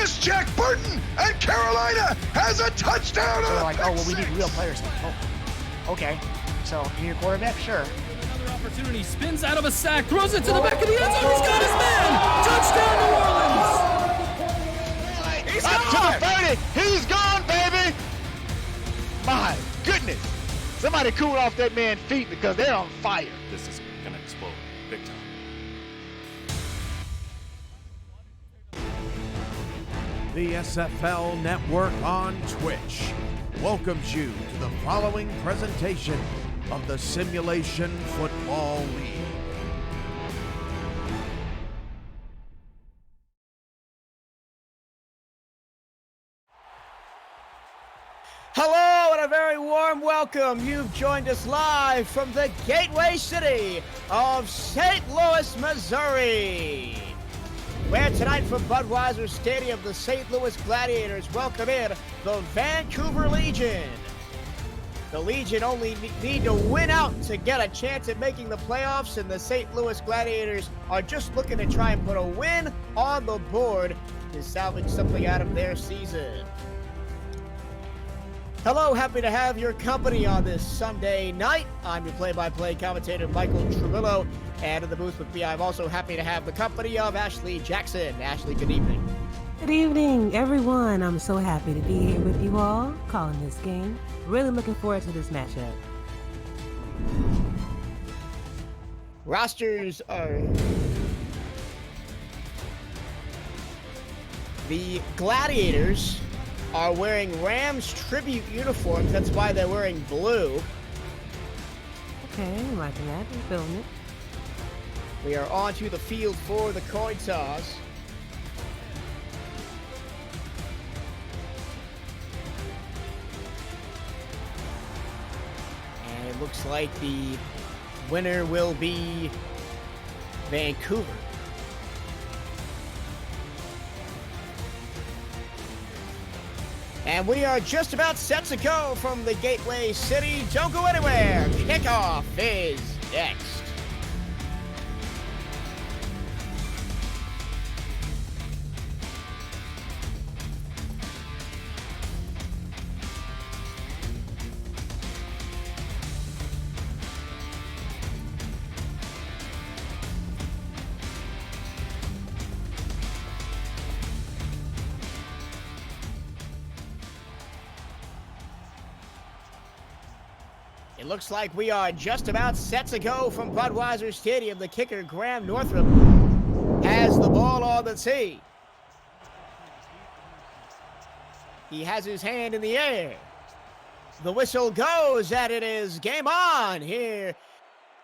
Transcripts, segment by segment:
Here's Jack Burton, and Carolina has a touchdown. They're like, oh, well, we need real players. Oh, okay. So, you need a quarterback? Sure. Another opportunity, spins out of a sack, throws it to the back of the end zone. He's got his man. Touchdown, New Orleans. He's Up to the 30. He's gone, baby. My goodness. Somebody cool off that man's feet because they're on fire. This is going to explode big time. The SFL Network on Twitch welcomes you to the following presentation of the Simulation Football League. Hello and a very warm welcome. You've joined us live from the gateway city of St. Louis, Missouri, where tonight from Budweiser Stadium, the St. Louis Gladiators welcome in the Vancouver Legion. The Legion only need to win out to get a chance at making the playoffs, and the St. Louis Gladiators are just looking to try and put a win on the board to salvage something out of their season. Hello, happy to have your company on this Sunday night. I'm your play-by-play commentator, Michael Tremillo, and in the booth with me, I'm also happy to have the company of Ashley Jackson. Ashley, good evening. Good evening, everyone. I'm so happy to be here with you all, calling this game. Really looking forward to this matchup. Rosters are... The Gladiators are wearing Rams tribute uniforms. That's why they're wearing blue. Okay, I'm liking that. I'm feeling it. We are onto the field for the coin toss. And it looks like the winner will be Vancouver. And we are just about set to go from the Gateway City. Don't go anywhere. Kickoff is next. It looks like we are just about set to go from Budweiser Stadium. The kicker, Graham Northrup, has the ball on the tee. He has his hand in the air. The whistle goes, and it is game on here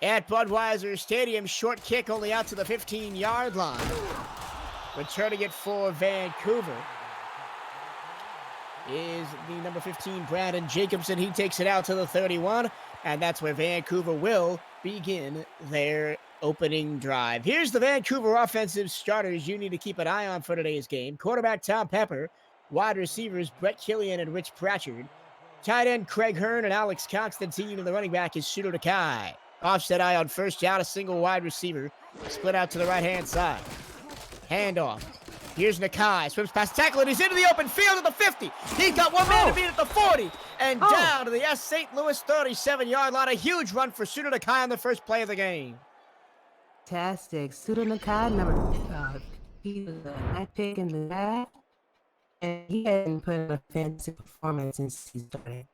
at Budweiser Stadium. Short kick only out to the 15-yard line. Returning it for Vancouver is the number 15, Brandon Jacobson. He takes it out to the 31, and that's where Vancouver will begin their opening drive. Here's the Vancouver offensive starters you need to keep an eye on for today's game. Quarterback Tom Pepper, wide receivers Brett Killian and Rich Pratchard, tight end Craig Hearn and Alex Constantine, and the running back is Sudo Nakai. Offset eye on first down, a single wide receiver, split out to the right-hand side. Handoff. Here's Nakai, swims past tackle, and he's into the open field at the 50. He's got one man to beat at the 40, and down to the St. Louis 37-yard line. A huge run for Sudo Nakai on the first play of the game. Fantastic. Sudo Nakai, he was a high pick in the draft, and he hasn't put in a fantastic performance since he started.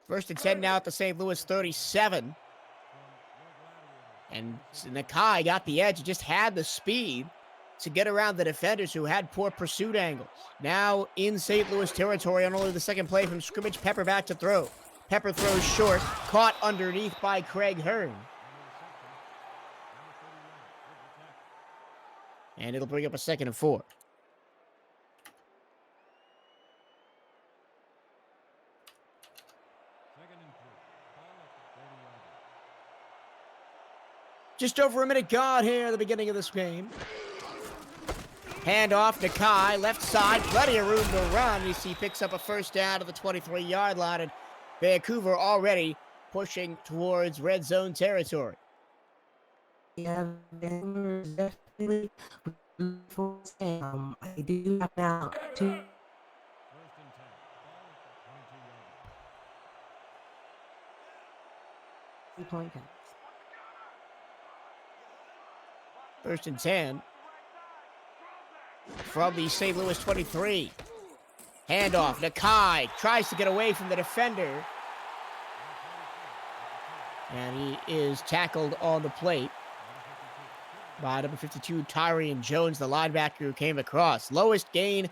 First and 10 now at the St. Louis 37. And Nakai got the edge, just had the speed to get around the defenders who had poor pursuit angles. Now in St. Louis territory on only the second play from scrimmage, Pepper back to throw. Pepper throws short, caught underneath by Craig Hearn. And it'll bring up a 2nd and 4. Just over a minute gone here at the beginning of this game. Handoff, Nakai, left side, plenty of room to run. You see, he picks up a first down to the 23-yard line, and Vancouver already pushing towards red zone territory. Yeah, Vancouver is definitely full. I do have now 2 point counts. First and 10 from the St. Louis 23. Handoff. Nakai tries to get away from the defender. And he is tackled on the plate by number 52, Tyrion Jones, the linebacker who came across. Lowest gain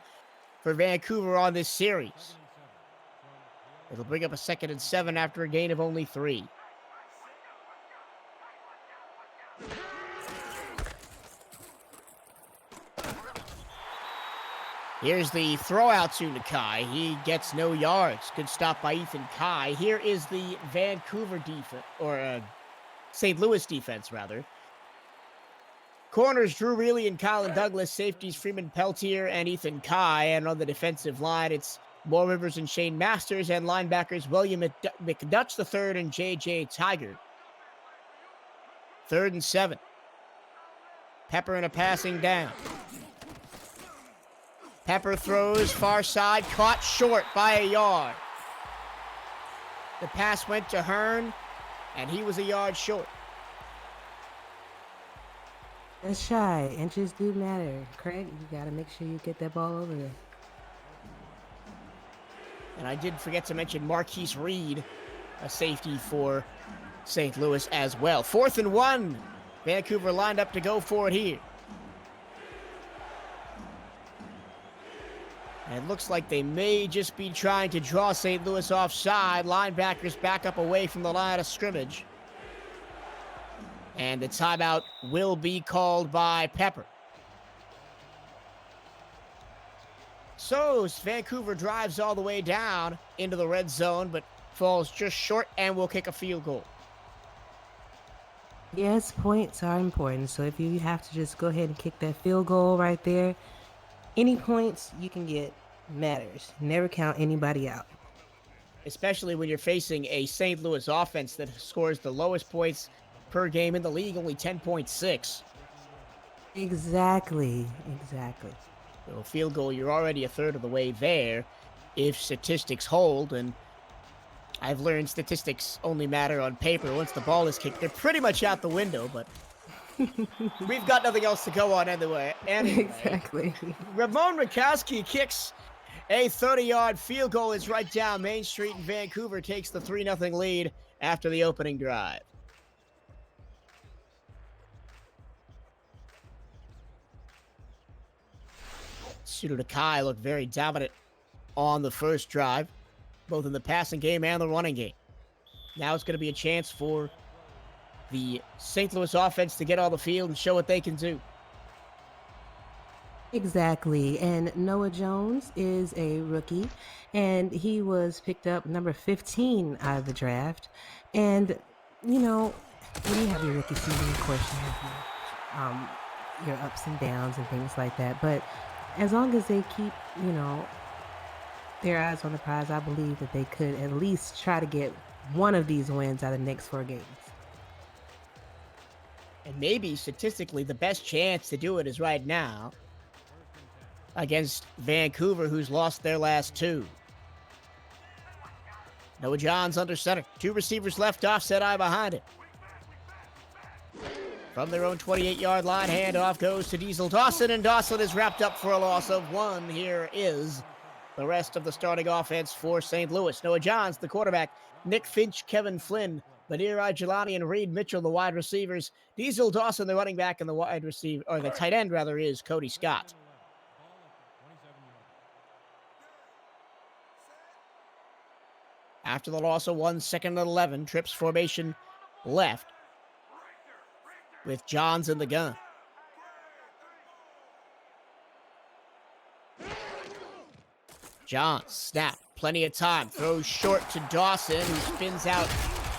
for Vancouver on this series. It'll bring up a 2nd and 7 after a gain of only 3. Here's the throw out to Nakai. He gets no yards. Good stop by Ethan Kai. Here is the Vancouver defense, or St. Louis defense, rather. Corners, Drew Reilly and Colin Douglas. Safeties, Freeman Peltier and Ethan Kai. And on the defensive line, it's Moore Rivers and Shane Masters. And linebackers, William McDutch III and J.J. Tiger. 3rd and 7. Pepper in a passing down. Pepper throws far side, caught short by a yard. The pass went to Hearn, and he was a yard short. That's shy. Inches do matter. Craig, you got to make sure you get that ball over there. And I did forget to mention Marquise Reed, a safety for St. Louis as well. 4th and 1. Vancouver lined up to go for it here. And it looks like they may just be trying to draw St. Louis offside. Linebackers back up away from the line of scrimmage. And the timeout will be called by Pepper. So Vancouver drives all the way down into the red zone, but falls just short and will kick a field goal. Yes, points are important. So if you have to just go ahead and kick that field goal right there, any points you can get matters. Never count anybody out. Especially when you're facing a St. Louis offense that scores the lowest points per game in the league, only 10.6. Exactly. So a field goal, you're already a third of the way there if statistics hold. And I've learned statistics only matter on paper. Once the ball is kicked, they're pretty much out the window, but we've got nothing else to go on anyway. Exactly. Ramon Rakowski kicks a 30-yard field goal. It's right down Main Street, and Vancouver takes the 3-0 lead after the opening drive. Sudo Nakai looked very dominant on the first drive, both in the passing game and the running game. Now it's going to be a chance for the St. Louis offense to get on the field and show what they can do. Exactly. And Noah Jones is a rookie, and he was picked up number 15 out of the draft. And, you know, when you have your rookie season, of course, you have your ups and downs and things like that. But as long as they keep, their eyes on the prize, I believe that they could at least try to get one of these wins out of the next 4 games. And maybe statistically the best chance to do it is right now against Vancouver, who's lost their last 2. Noah Johns under center. 2 receivers left, offset eye behind it. From their own 28-yard line, handoff goes to Diesel Dawson, and Dawson is wrapped up for a loss of 1. Here is the rest of the starting offense for St. Louis. Noah Johns, the quarterback. Nick Finch, Kevin Flynn, Badir Ajelani, and Reed Mitchell, the wide receivers. Diesel Dawson, the running back, and the wide receiver, or the tight end, rather, is Cody Scott. After the loss of 1, 2nd and 11, trips formation left with Johns in the gun. Johns, snap, plenty of time, throws short to Dawson, who spins out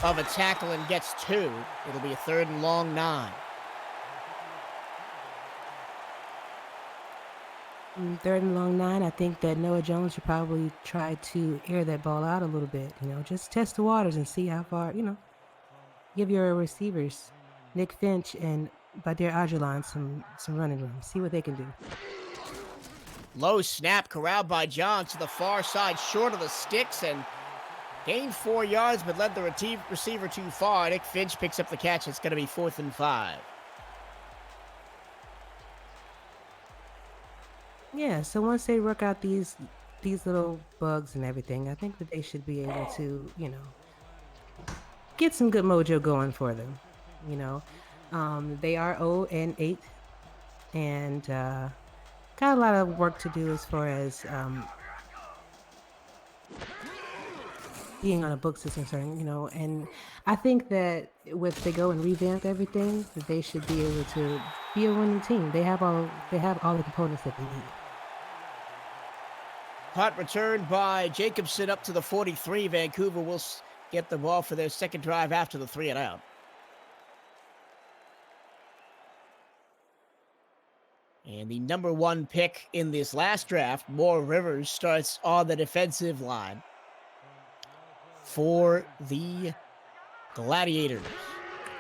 of a tackle and gets 2. It'll be a 3rd and long 9. 3rd and long 9, I think that Noah Jones should probably try to air that ball out a little bit. Just test the waters and see how far, give your receivers, Nick Finch and Badir Ajulan some running room. See what they can do. Low snap corralled by John to the far side, short of the sticks, and gained 4 yards, but led the receiver too far. Nick Finch picks up the catch. It's going to be 4th and 5. Yeah, so once they work out these little bugs and everything, I think that they should be able to, get some good mojo going for them. They are 0-8, and got a lot of work to do as far as being on a books is concerned, and I think that if they go and revamp everything, that they should be able to be a winning team. They have all the components that they need. Punt returned by Jacobson up to the 43. Vancouver will get the ball for their second drive after the 3 and out. And the number 1 pick in this last draft, Moore Rivers, starts on the defensive line for the Gladiators.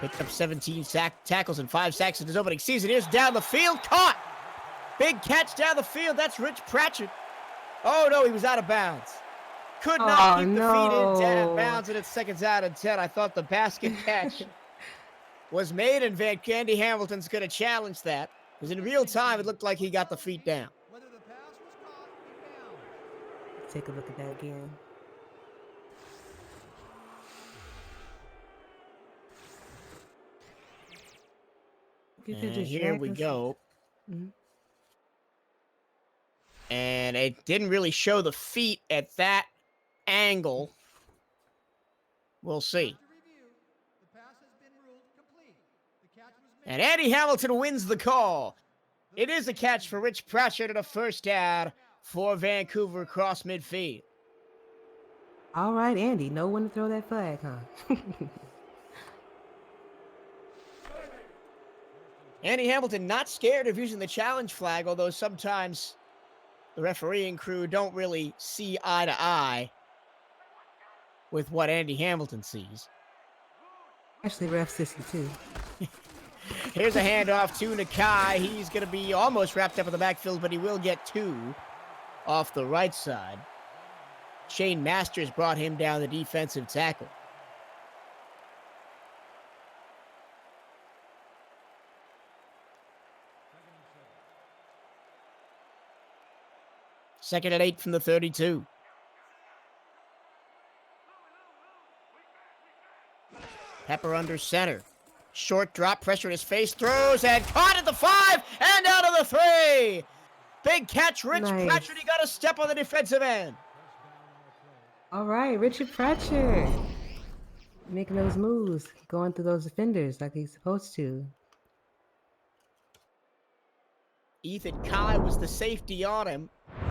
Picked up 17 tackles and 5 sacks in his opening season. Here's down the field. Caught! Big catch down the field. That's Rich Pratchett. Oh, no, he was out of bounds. Could not keep the feet in out bounds, and it's seconds out and 10. I thought the basket catch was made, and Andy Hamilton's going to challenge that. Because in real time, it looked like he got the feet down. Take a look at that again. And here we go. Mm-hmm. And it didn't really show the feet at that angle. We'll see. And Andy Hamilton wins the call. It is a catch for Rich Pratchett and a first down for Vancouver across midfield. All right, Andy. Know when to throw that flag, huh? Andy Hamilton not scared of using the challenge flag, although sometimes the refereeing crew don't really see eye to eye with what Andy Hamilton sees. Actually, ref sissy too. Here's a handoff to Nakai. He's going to be almost wrapped up in the backfield, but he will get 2 off the right side. Shane Masters brought him down the defensive tackle. Second and 8 from the 32. Pepper under center. Short drop, pressure in his face, throws, and caught at the 5, and out of the 3. Big catch, Rich Pratchett. He got a step on the defensive end. All right, Richard Pratchett. Making those moves, going through those defenders like he's supposed to. Ethan Kai was the safety on him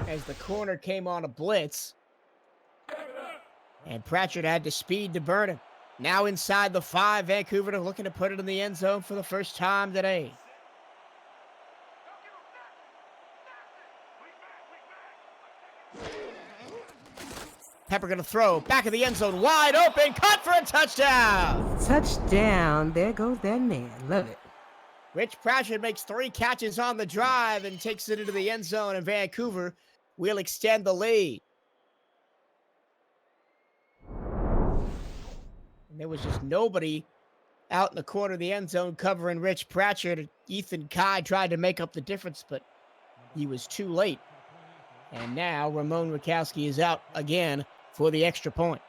as the corner came on a blitz. And Pratchett had to speed to burn him. Now inside the 5, Vancouver looking to put it in the end zone for the first time today. Pepper going to throw. Back of the end zone. Wide open. Cut for a touchdown. Touchdown. There goes that man. Love it. Rich Pratchett makes 3 catches on the drive and takes it into the end zone, and Vancouver will extend the lead. And there was just nobody out in the corner of the end zone covering Rich Pratchett. Ethan Kai tried to make up the difference, but he was too late. And now Ramon Rakowski is out again for the extra point.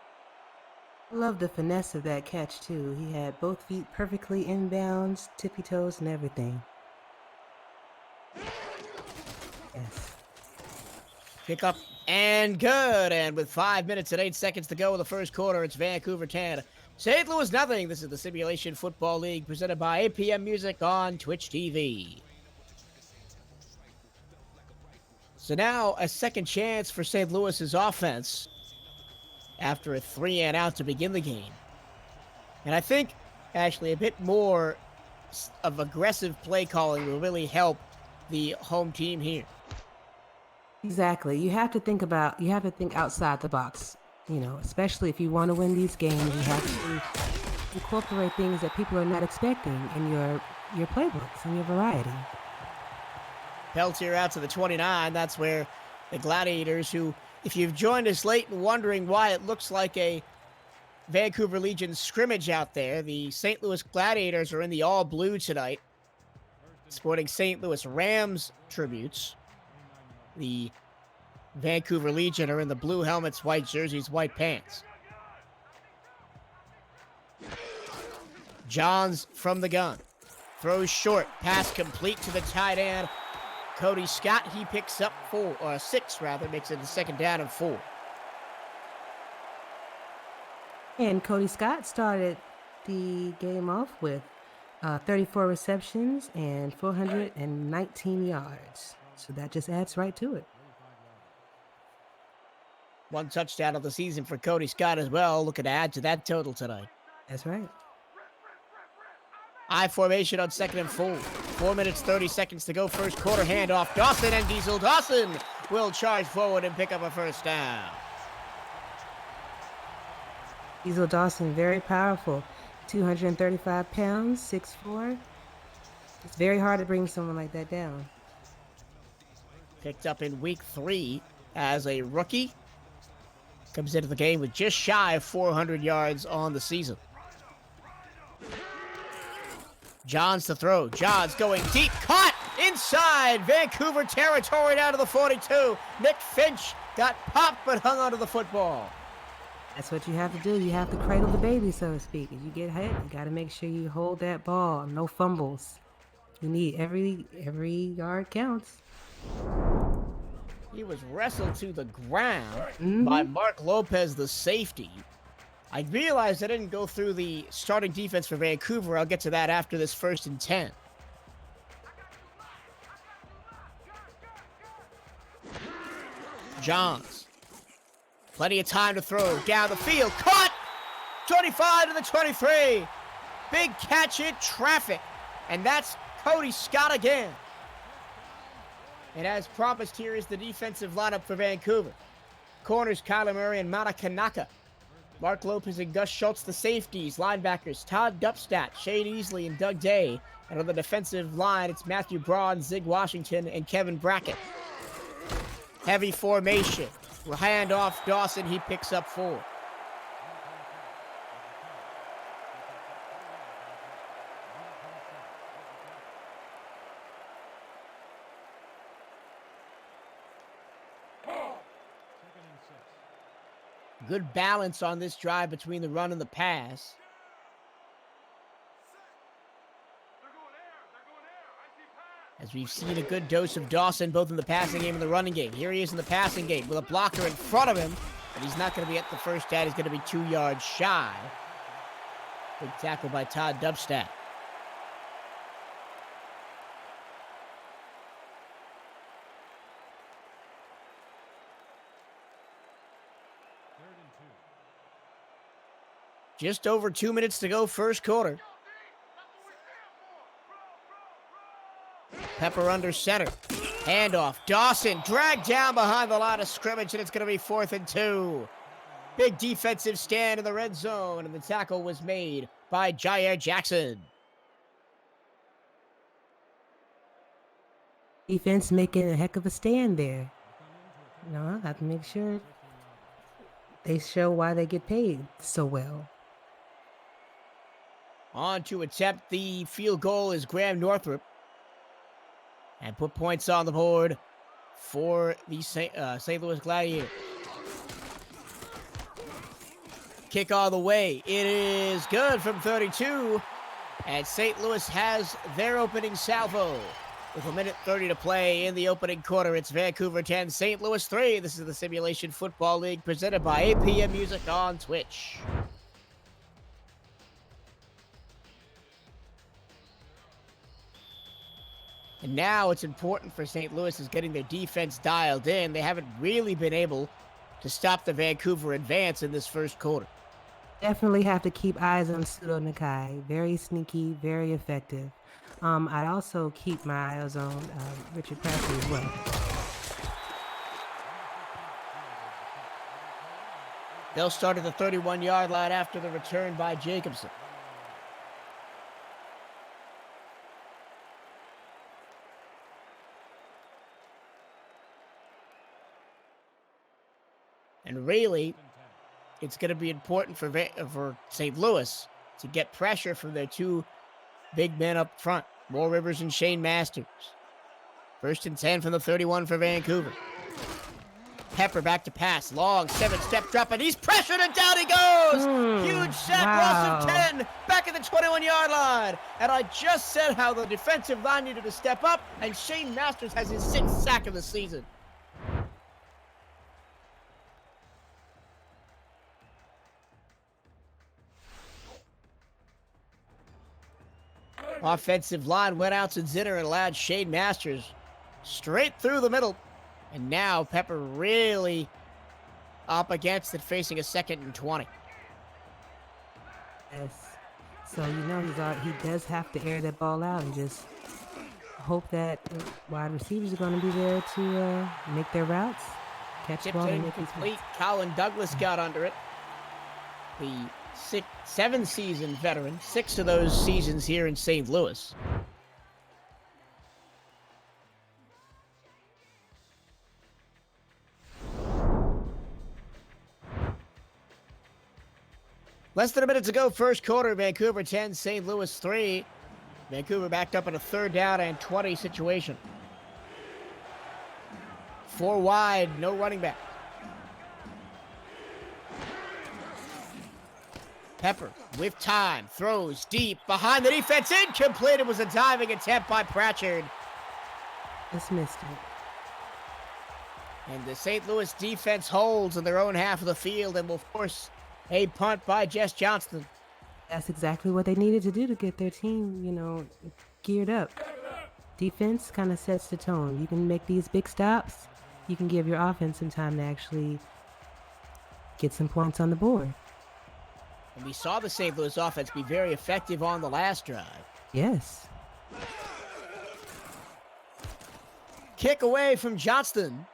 I love the finesse of that catch, too. He had both feet perfectly inbounds, tippy toes, and everything. Yes. Kick up and good. And with 5 minutes and 8 seconds to go in the first quarter, it's Vancouver 10, St. Louis nothing. This is the Simulation Football League presented by APM Music on Twitch TV. So now a second chance for St. Louis's offense after a 3 and out to begin the game. And I think actually a bit more of aggressive play calling will really help the home team here. Exactly. You have to think outside the box, especially if you want to win these games. You have to incorporate things that people are not expecting in your playbooks and your variety. Peltier out to the 29. That's where the Gladiators, who, if you've joined us late and wondering why it looks like a Vancouver Legion scrimmage out there, the St. Louis Gladiators are in the all blue tonight, sporting St. Louis Rams tributes. The Vancouver Legion are in the blue helmets, white jerseys, white pants. Johns from the gun. Throws short. Pass complete to the tight end. Cody Scott, he picks up 6, makes it a second down and 4. And Cody Scott started the game off with 34 receptions and 419 yards. So that just adds right to it. 1 touchdown of the season for Cody Scott as well. Looking to add to that total tonight. That's right. I formation on 2nd and 4. 4 minutes, 30 seconds to go. First quarter handoff. Dawson and Diesel. Dawson will charge forward and pick up a first down. Diesel Dawson, very powerful. 235 pounds, 6'4". It's very hard to bring someone like that down. Picked up in week 3 as a rookie. Comes into the game with just shy of 400 yards on the season. Johns to throw. Johns going deep. Caught inside Vancouver territory down to the 42. Nick Finch got popped but hung onto the football. That's what you have to do. You have to cradle the baby, so to speak. If you get hit, you got to make sure you hold that ball. No fumbles. You need every yard counts. He was wrestled to the ground by Mark Lopez, the safety. I realized I didn't go through the starting defense for Vancouver. I'll get to that after this 1st and 10. Johns. Plenty of time to throw down the field. Caught! 25 to the 23. Big catch in traffic. And that's Cody Scott again. And as promised, here is the defensive lineup for Vancouver. Corners, Kyler Murray and Mata Kanaka. Mark Lopez and Gus Schultz, the safeties. Linebackers, Todd Dupstat, Shane Easley, and Doug Day. And on the defensive line, it's Matthew Braun, Zig Washington, and Kevin Brackett. Heavy formation. Hand off Dawson, he picks up 4. Good balance on this drive between the run and the pass. As we've seen a good dose of Dawson both in the passing game and the running game. Here he is in the passing game with a blocker in front of him, but he's not going to be at the first down. He's going to be 2 yards shy. Big tackle by Todd Dubstat. Just over 2 minutes to go, first quarter. Pepper under center. Handoff. Dawson dragged down behind the line of scrimmage, and it's going to be 4th and 2. Big defensive stand in the red zone, and the tackle was made by Jair Jackson. Defense making a heck of a stand there. You know, I have to make sure they show why they get paid so well. On to attempt the field goal is Graham Northrup. And put points on the board for the St. Louis Gladiators. Kick all the way. It is good from 32. And St. Louis has their opening salvo. With 1:30 to play in the opening quarter, it's Vancouver 10, St. Louis 3. This is the Simulation Football League presented by APM Music on Twitch. And now it's important for St. Louis is getting their defense dialed in. They haven't really been able to stop the Vancouver advance in this first quarter. Definitely have to keep eyes on Pseudo Nakai. Very sneaky, very effective. I'd also keep my eyes on Richard Crafty as well. They'll start at the 31-yard line after the return by Jacobson. And really, it's going to be important for St. Louis to get pressure from their two big men up front, Moore Rivers and Shane Masters. 1st and 10 from the 31 for Vancouver. Pepper back to pass. Long 7-step drop, and he's pressured, and down he goes! Huge sack, loss of 10, back at the 21-yard line. And I just said how the defensive line needed to step up, and Shane Masters has his 6th sack of the season. Offensive line went out to Zinner and allowed Shane Masters straight through the middle. And now Pepper really up against it, facing a 2nd and 20. Yes. So, he does have to air that ball out and just hope that wide receivers are going to be there to make their routes, catch the ball, and make these complete. Colin Douglas got under it. The 7-season veteran, 6 of those seasons here in St. Louis. Less than a minute to go, first quarter. Vancouver 10, St. Louis 3. Vancouver backed up in a 3rd down and 20 situation. 4 wide, no running back. Pepper with time, throws deep, behind the defense, incomplete. It was a diving attempt by Pratchard. Just missed it. And the St. Louis defense holds in their own half of the field and will force a punt by Jess Johnston. That's exactly what they needed to do to get their team, geared up. Defense kind of sets the tone. You can make these big stops. You can give your offense some time to actually get some points on the board. And we saw the St. Louis offense be very effective on the last drive. Yes. Kick away from Johnston.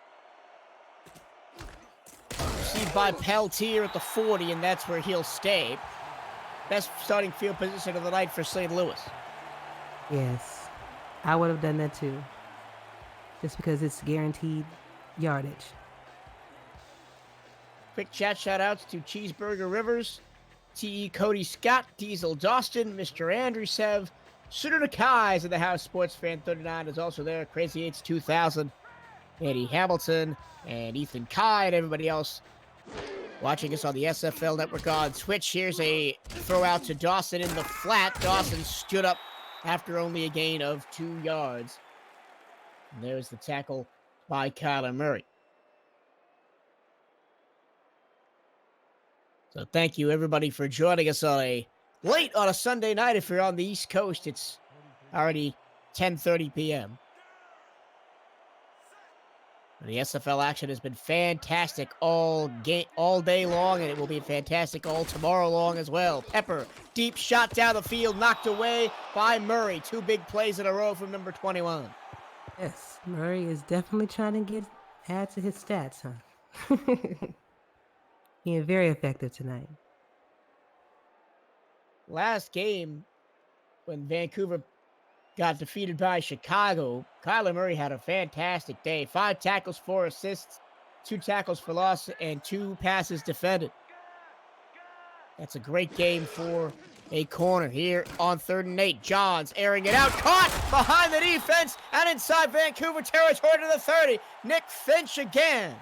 Received by Peltier at the 40, and that's where he'll stay. Best starting field position of the night for St. Louis. Yes. I would have done that too. Just because it's guaranteed yardage. Quick chat shout-outs to Cheeseburger Rivers, T.E. Cody Scott, Diesel Dostin, Mr. Andrew Sev, Sutter Nakai is in the house. Sports Fan 39 is also there. Crazy 8's 2000, Eddie Hamilton, and Ethan Kai, and everybody else watching us on the SFL Network on Twitch. Here's a throw out to Dawson in the flat. Dawson stood up after only a gain of 2 yards. And there's the tackle by Kyler Murray. So thank you, everybody, for joining us on a Sunday night. If you're on the East Coast, it's already 10:30 p.m. The SFL action has been fantastic all day long, and it will be fantastic all tomorrow long as well. Pepper, deep shot down the field, knocked away by Murray. 2 big plays in a row from number 21. Yes, Murray is definitely trying to add to his stats, huh? Being very effective tonight. Last game, when Vancouver got defeated by Chicago, Kyler Murray had a fantastic day. 5 tackles, 4 assists, 2 tackles for loss, and 2 passes defended. That's a great game for a corner here on 3rd and 8. Johns airing it out, caught behind the defense and inside Vancouver territory to the 30. Nick Finch again.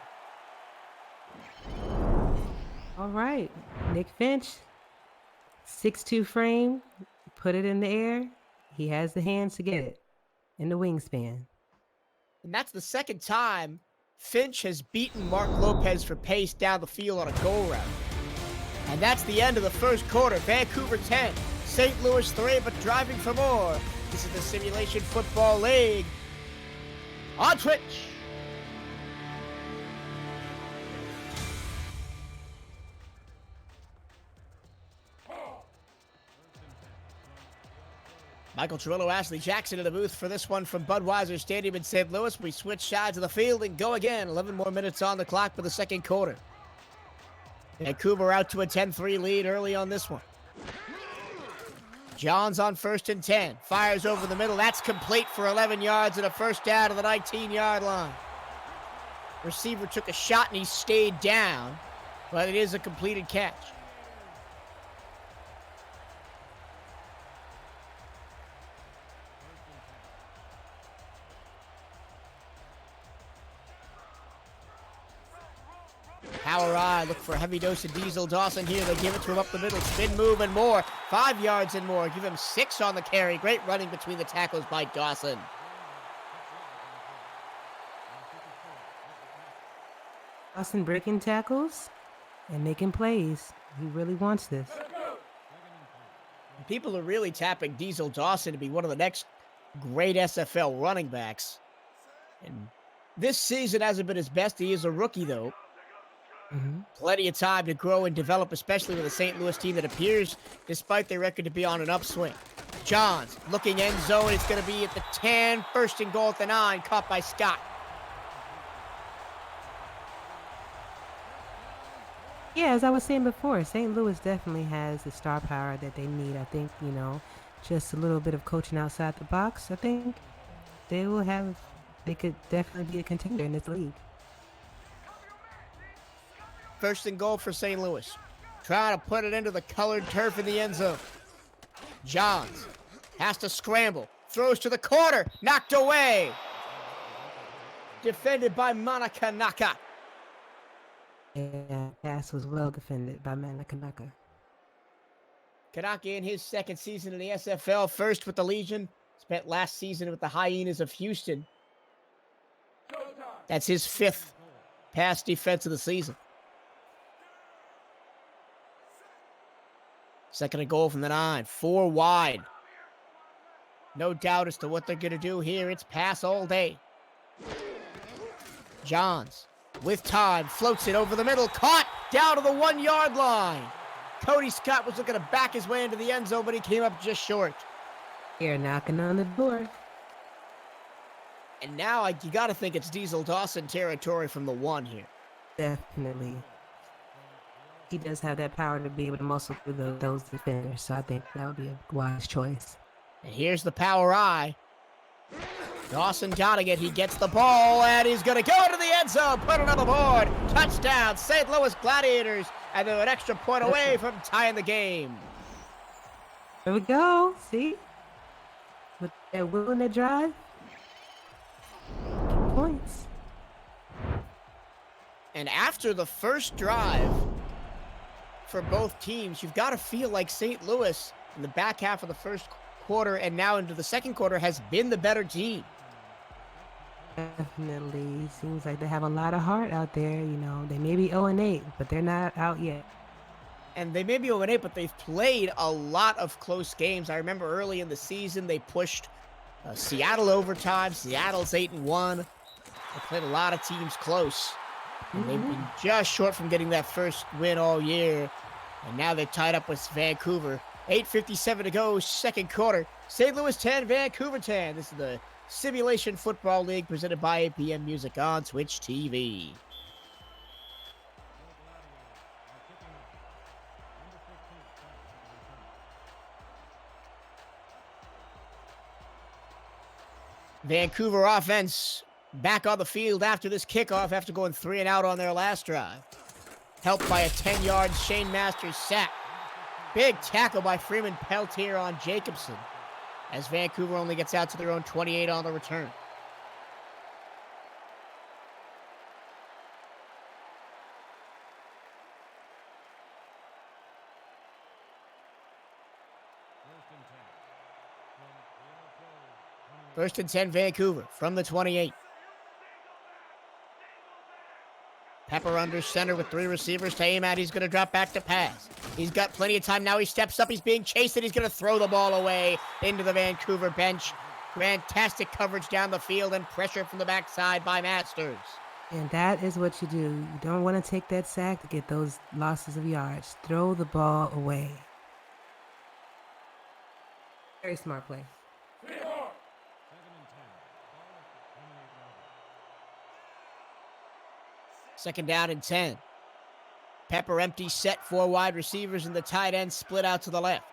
All right, Nick Finch, 6'2" frame, put it in the air. He has the hands to get it in the wingspan. And that's the 2nd time Finch has beaten Mark Lopez for pace down the field on a goal route. And that's the end of the first quarter. Vancouver 10, St. Louis 3, but driving for more. This is the Simulation Football League on Twitch. Michael Cirillo, Ashley Jackson in the booth for this one from Budweiser Stadium in St. Louis. We switch sides of the field and go again. 11 more minutes on the clock for the second quarter. Vancouver out to a 10-3 lead early on this one. Johns on 1st and 10. Fires over the middle. That's complete for 11 yards and a first down to the 19-yard line. Receiver took a shot and he stayed down. but it is a completed catch. Power I, look for a heavy dose of Diesel Dawson here. They give it to him up the middle, spin move and more. 5 yards and more. Give him 6 on the carry. Great running between the tackles by Dawson. Dawson breaking tackles and making plays. He really wants this. People are really tapping Diesel Dawson to be one of the next great SFL running backs. And this season hasn't been his best. He is a rookie, though. Plenty of time to grow and develop, especially with a St. Louis team that appears, despite their record, to be on an upswing. Johns looking end zone. It's going to be at the 10, first and goal at the 9, caught by Scott. Yeah, as I was saying before, St. Louis definitely has the star power that they need. I think, just a little bit of coaching outside the box. I think they could definitely be a contender in this league. First and goal for St. Louis. Trying to put it into the colored turf in the end zone. Johns has to scramble. Throws to the corner. Knocked away. Defended by Manakanaka. Yeah, pass was well defended by Manakanaka. Kanaka in his second season in the SFL. First with the Legion. Spent last season with the Hyenas of Houston. That's his 5th pass defense of the season. Second and goal from the 9. 4 wide. No doubt as to what they're going to do here. It's pass all day. Johns, with time, floats it over the middle. Caught down to the 1-yard line. Cody Scott was looking to back his way into the end zone, but he came up just short. Here, knocking on the door. And now you got to think it's Diesel Dawson territory from the 1 here. Definitely. He does have that power to be able to muscle through those defenders, so I think that would be a wise choice. And here's the power I. Dawson got it. He gets the ball, and he's going to go into the end zone, put it on the board. Touchdown, St. Louis Gladiators, and they're an extra point away from tying the game. There we go. See? With that will and that drive. Points. And after the first drive for both teams, you've got to feel like St. Louis in the back half of the first quarter and now into the second quarter has been the better team. Definitely. Seems like they have a lot of heart out there. They may be 0-8, but they're not out yet. And they may be 0-8, but they've played a lot of close games. I remember early in the season, they pushed Seattle overtime. Seattle's 8-1. They played a lot of teams close. And they've been just short from getting that first win all year. And now they're tied up with Vancouver. 8:57 to go, second quarter. St. Louis 10, Vancouver 10. This is the Simulation Football League presented by APM Music on Twitch TV. Vancouver offense back on the field after this kickoff after going 3 and out on their last drive. Helped by a 10-yard Shane Masters sack. Big tackle by Freeman Peltier on Jacobson as Vancouver only gets out to their own 28 on the return. First and 10, Vancouver from the 28. Pepper under center with 3 receivers to aim at. He's going to drop back to pass. He's got plenty of time now. He steps up. He's being chased, and he's going to throw the ball away into the Vancouver bench. Fantastic coverage down the field and pressure from the backside by Masters. And that is what you do. You don't want to take that sack to get those losses of yards. Throw the ball away. Very smart play. Second down and 10. Pepper empty set, 4 wide receivers, and the tight end split out to the left.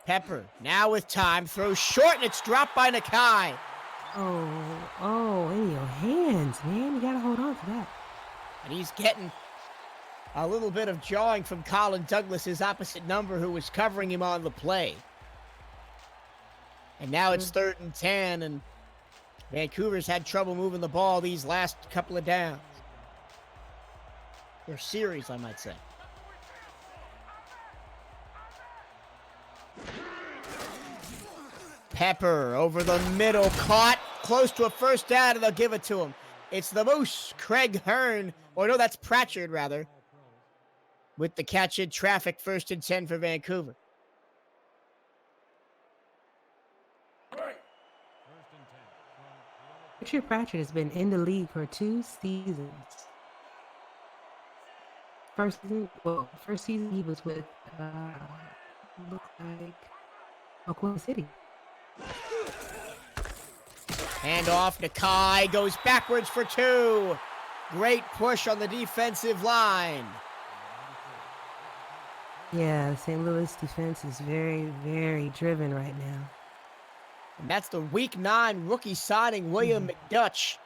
Pepper now with time, throws short, and it's dropped by Nakai. In your hands, man. You gotta hold on to that. And he's getting a little bit of jawing from Colin Douglas, his opposite number, who was covering him on the play. And now it's 3rd and 10, and Vancouver's had trouble moving the ball these last couple of downs. Or series, I might say. Pepper over the middle, caught close to a first down, and they'll give it to him. It's the Moose, Craig Hearn, or no, that's Pratchard, rather, with the catch in traffic, 1st and 10 for Vancouver. Richard Pratchard has been in the league for 2 seasons. First season he was with, looks like Oklahoma City. Hand off to Kai, goes backwards for 2. Great push on the defensive line. Yeah, the St. Louis defense is very, very driven right now. And that's the Week 9 rookie signing, William McDutch,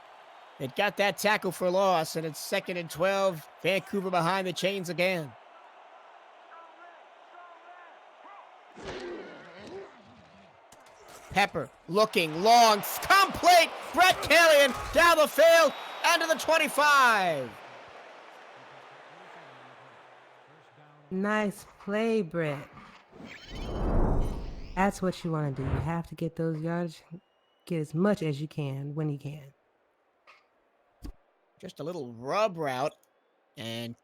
that got that tackle for loss. And it's 2nd and 12. Vancouver behind the chains again. Pepper looking long, complete. Brett Killian down the field and to the 25. Nice play, Brett. That's what you want to do. You have to get those yards, get as much as you can when you can. Just a little rub route, and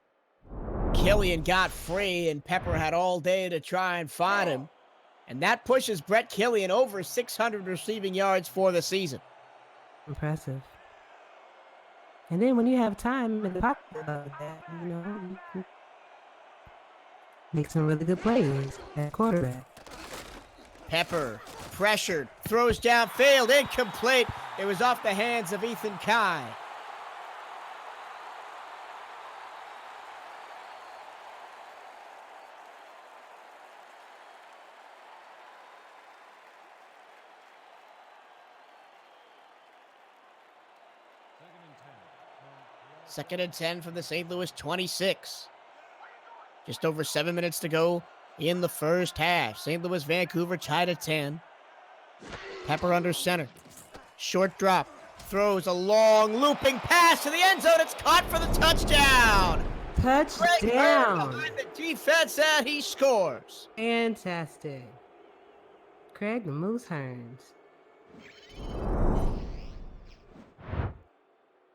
Killian got free, and Pepper had all day to try and find him. And that pushes Brett Killian over 600 receiving yards for the season. Impressive. And then when you have time in the pocket like that, you know, you can make some really good plays at quarterback. Pepper, pressured, throws downfield, incomplete. It was off the hands of Ethan Kai. Second and 10 from the St. Louis 26. Just over 7 minutes to go in the first half. St. Louis, Vancouver tied at 10. Pepper under center. Short drop. Throws a long looping pass to the end zone. It's caught for the touchdown. Touchdown. Behind the defense, and he scores. Fantastic. Craig the Moose Hearns.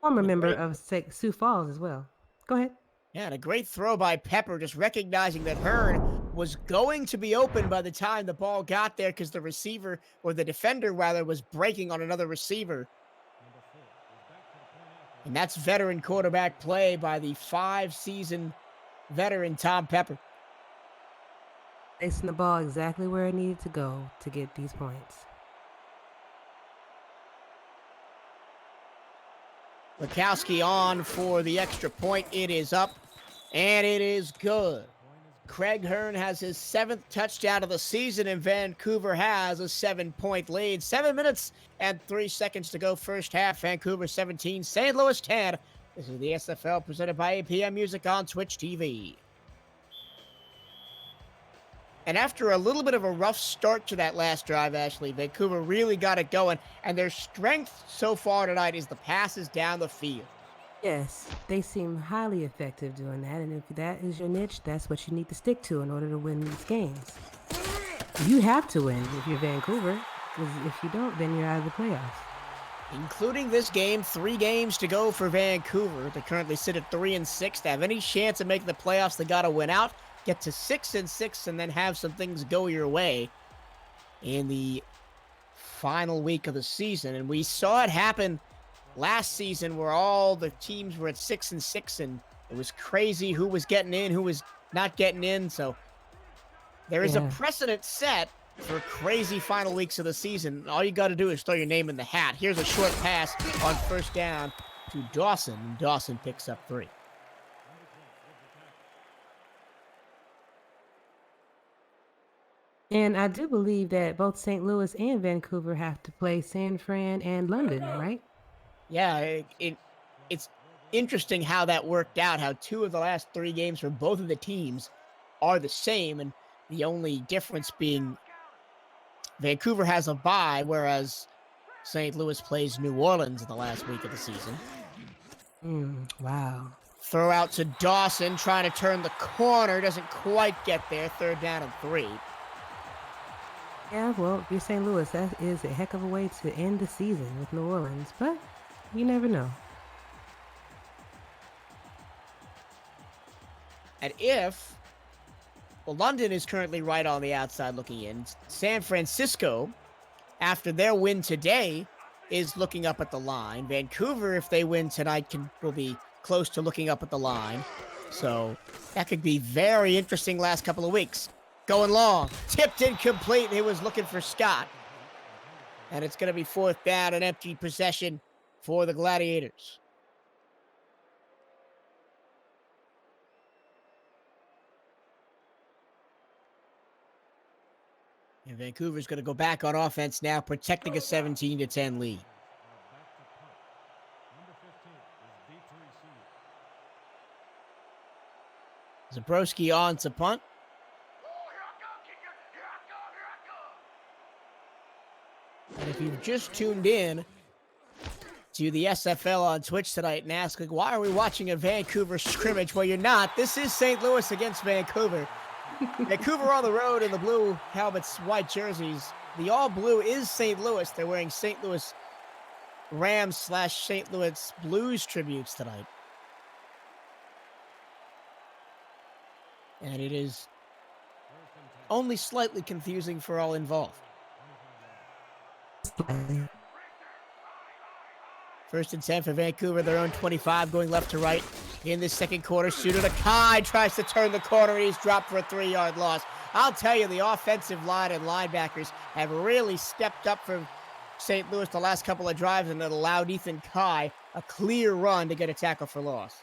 Former member of Sioux Falls as well. Go ahead. Yeah, and a great throw by Pepper, just recognizing that Hearn was going to be open by the time the ball got there because the receiver, or the defender rather, was breaking on another receiver. And that's veteran quarterback play by the 5-season veteran Tom Pepper. Placing the ball exactly where it needed to go to get these points. Lukowski on for the extra point. It is up, and it is good. Craig Hearn has his 7th touchdown of the season, and Vancouver has a 7-point lead. 7 minutes and 3 seconds to go first half. Vancouver 17, St. Louis 10. This is the SFL presented by APM Music on Twitch TV. And after a little bit of a rough start to that last drive, Ashley, Vancouver really got it going. And their strength so far tonight is the passes down the field. Yes, they seem highly effective doing that. And if that is your niche, that's what you need to stick to in order to win these games. You have to win if you're Vancouver, because if you don't, then you're out of the playoffs. Including this game, 3 games to go for Vancouver. They currently sit at 3-6. To have any chance of making the playoffs, they got to win out. Get to 6-6 and then have some things go your way in the final week of the season. And we saw it happen last season where all the teams were at 6-6 and it was crazy who was getting in, who was not getting in. So there is a precedent set for crazy final weeks of the season. All you got to do is throw your name in the hat. Here's a short pass on first down to Dawson, and Dawson picks up 3. And I do believe that both St. Louis and Vancouver have to play San Fran and London, right? Yeah, it's interesting how that worked out, how 2 of the last 3 games for both of the teams are the same, and the only difference being Vancouver has a bye, whereas St. Louis plays New Orleans in the last week of the season. Wow. Throw out to Dawson, trying to turn the corner. Doesn't quite get there. 3rd down and 3. Yeah, well, if you're St. Louis, that is a heck of a way to end the season with New Orleans, but you never know. And if, well, London is currently right on the outside looking in. San Francisco, after their win today, is looking up at the line. Vancouver, if they win tonight, will be close to looking up at the line. So that could be very interesting last couple of weeks. Going long, tipped incomplete. He was looking for Scott. And it's going to be 4th down, an empty possession for the Gladiators. And Vancouver's going to go back on offense now, protecting a 17-10 lead. Zabrowski on to punt. And if you've just tuned in to the SFL on Twitch tonight and ask, like, why are we watching a Vancouver scrimmage? Well, you're not. This is St. Louis against Vancouver. Vancouver on the road in the blue helmets, white jerseys. The all blue is St. Louis. They're wearing St. Louis Rams / St. Louis Blues tributes tonight. And it is only slightly confusing for all involved. 1st and 10 for Vancouver, their own 25, going left to right in this second quarter. Shooter to Kai, tries to turn the corner. He's dropped for a 3-yard loss. I'll tell you, the offensive line and linebackers have really stepped up for St. Louis the last couple of drives, and it allowed Ethan Kai a clear run to get a tackle for loss.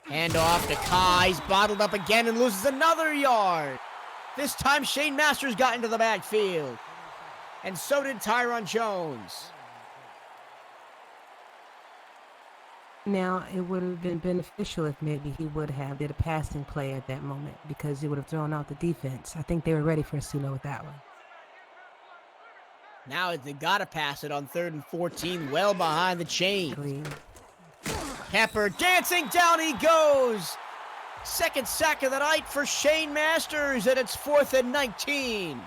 Hand off to Kai. He's bottled up again and loses another yard. This time, Shane Masters got into the backfield. And so did Tyron Jones. Now, it would have been beneficial if maybe he would have did a passing play at that moment because it would have thrown out the defense. I think they were ready for Suno with that one. Now they got to pass it on 3rd and 14, well behind the chain. Clean. Pepper dancing, down he goes. 2nd sack of the night for Shane Masters, and it's 4th and 19.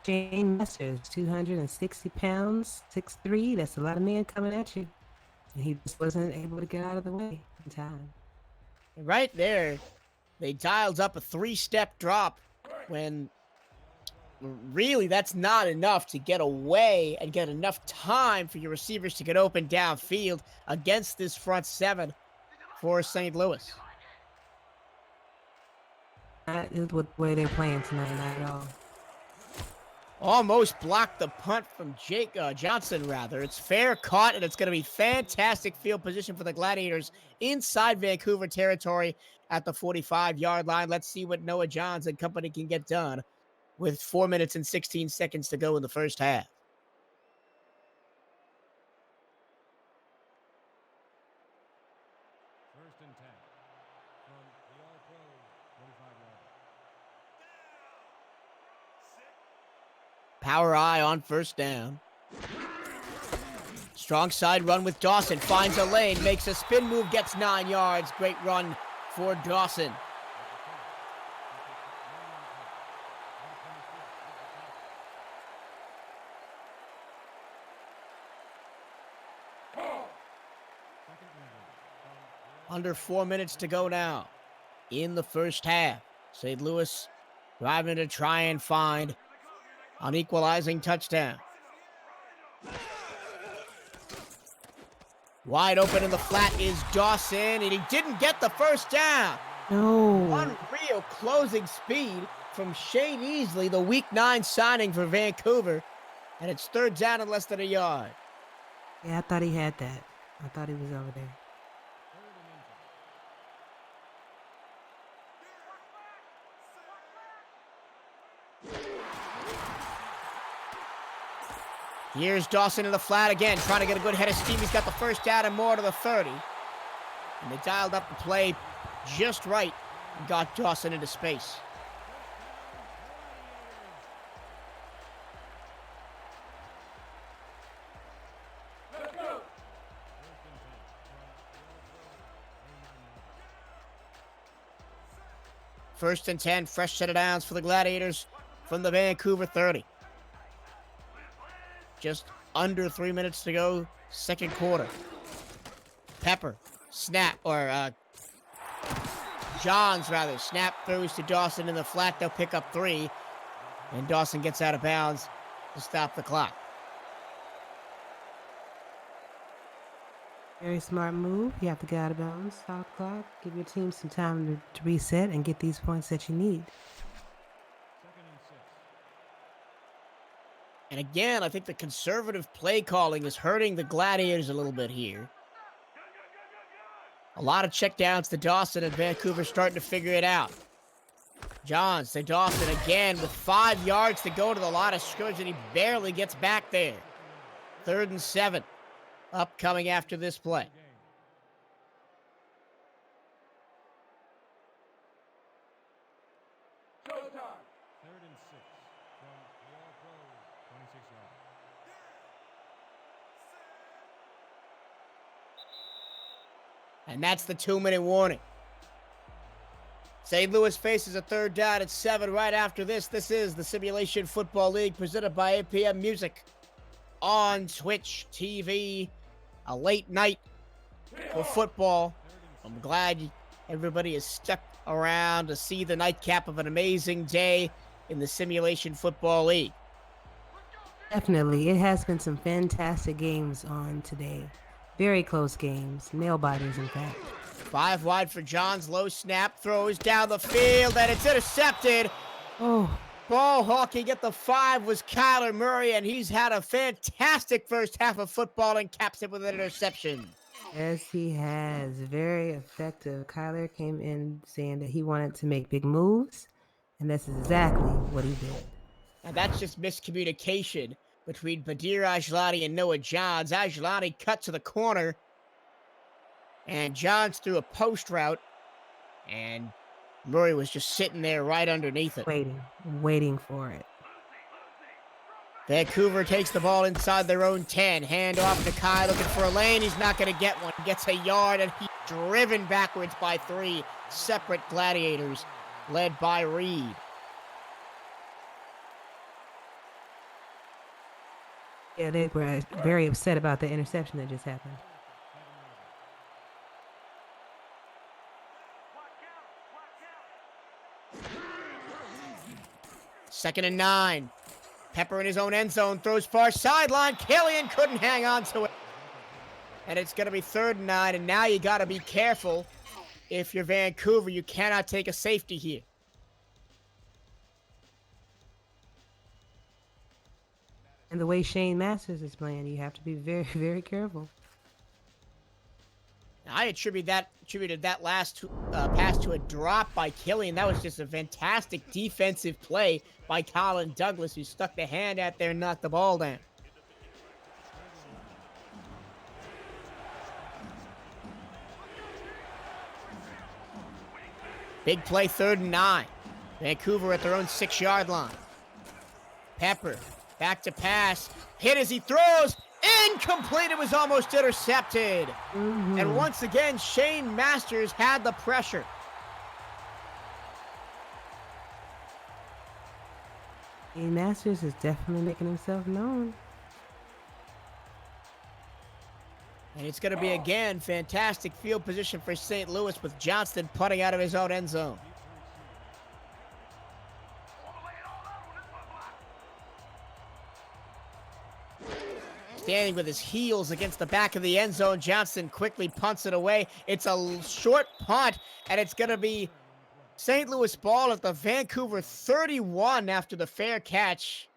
Shane Masters, 260 pounds, 6'3". That's a lot of men coming at you. And he just wasn't able to get out of the way in time. Right there, they dialed up a 3-step drop when really that's not enough to get away and get enough time for your receivers to get open downfield against this front 7 for St. Louis. That is what the way they're playing tonight, not at all. Almost blocked the punt from Jake Johnson, rather. It's fair caught, and it's going to be fantastic field position for the Gladiators inside Vancouver territory at the 45-yard line. Let's see what Noah Johns and company can get done with 4 minutes and 16 seconds to go in the first half. Power I on 1st down. Strong side run with Dawson. Finds a lane. Makes a spin move. Gets 9 yards. Great run for Dawson. Under 4 minutes to go now in the first half. St. Louis driving to try and find an equalizing touchdown. Wide open in the flat is Dawson, and he didn't get the first down. No. Unreal closing speed from Shane Easley, the Week 9 signing for Vancouver. And it's third down and less than a yard. Yeah, I thought he had that. I thought he was over there. Here's Dawson in the flat again, trying to get a good head of steam. He's got the first down and more to the 30. And they dialed up the play just right and got Dawson into space. First and 10, fresh set of downs for the Gladiators from the Vancouver 30. Just under 3 minutes to go, second quarter. Pepper, snap, or Johns rather, snap throws to Dawson in the flat. They'll pick up 3, and Dawson gets out of bounds to stop the clock. Very smart move. You have to get out of bounds, stop the clock, give your team some time to reset and get these points that you need. And again, I think the conservative play calling is hurting the Gladiators a little bit here. A lot of checkdowns to Dawson, and Vancouver starting to figure it out. Johns to Dawson again with 5 yards to go to the line of scrimmage, and he barely gets back there. 3rd and 7. Upcoming after this play. And that's the 2-minute warning. St. Louis faces a third down at 7 right after this. This is the Simulation Football League presented by APM Music on Twitch TV. A late night for football. I'm glad everybody is stuck around to see the nightcap of an amazing day in the Simulation Football League. Definitely. It has been some fantastic games on today. Very close games. Nail biters, in fact. 5 wide for Johns. Low snap. Throws down the field, and it's intercepted. Oh. Ball hawking at the 5 was Kyler Murray, and he's had a fantastic first half of football and caps it with an interception. Yes, he has. Very effective. Kyler came in saying that he wanted to make big moves, and that's exactly what he did. And that's just miscommunication between Badir Ajlani and Noah Johns. Ajlani cut to the corner, and Johns threw a post route, and Murray was just sitting there right underneath it. Waiting for it. Vancouver takes the ball inside their own 10. Hand off to Kai, looking for a lane. He's not going to get one. Gets a yard, and he's driven backwards by 3 separate Gladiators, led by Reed. Yeah, they were very upset about the interception that just happened. Second and 9. Pepper in his own end zone, throws far sideline. Killian couldn't hang on to it. And it's going to be 3rd and 9, and now you got to be careful. If you're Vancouver, you cannot take a safety here. And the way Shane Masters is playing, you have to be very, very careful. I attributed that last pass to a drop by Killian. That was just a fantastic defensive play by Colin Douglas, who stuck the hand out there and knocked the ball down. Big play, 3rd and 9. Vancouver at their own 6-yard line. Pepper, back to pass. Hit as he throws. Incomplete. It was almost intercepted. And once again, Shane Masters had the pressure. Shane Masters is definitely making himself known. And it's going to be, again, fantastic field position for St. Louis with Johnston putting out of his own end zone. standing with his heels against the back of the end zone. Johnson quickly punts it away. It's a short punt, and it's going to be St. Louis ball at the Vancouver 31 after the fair catch.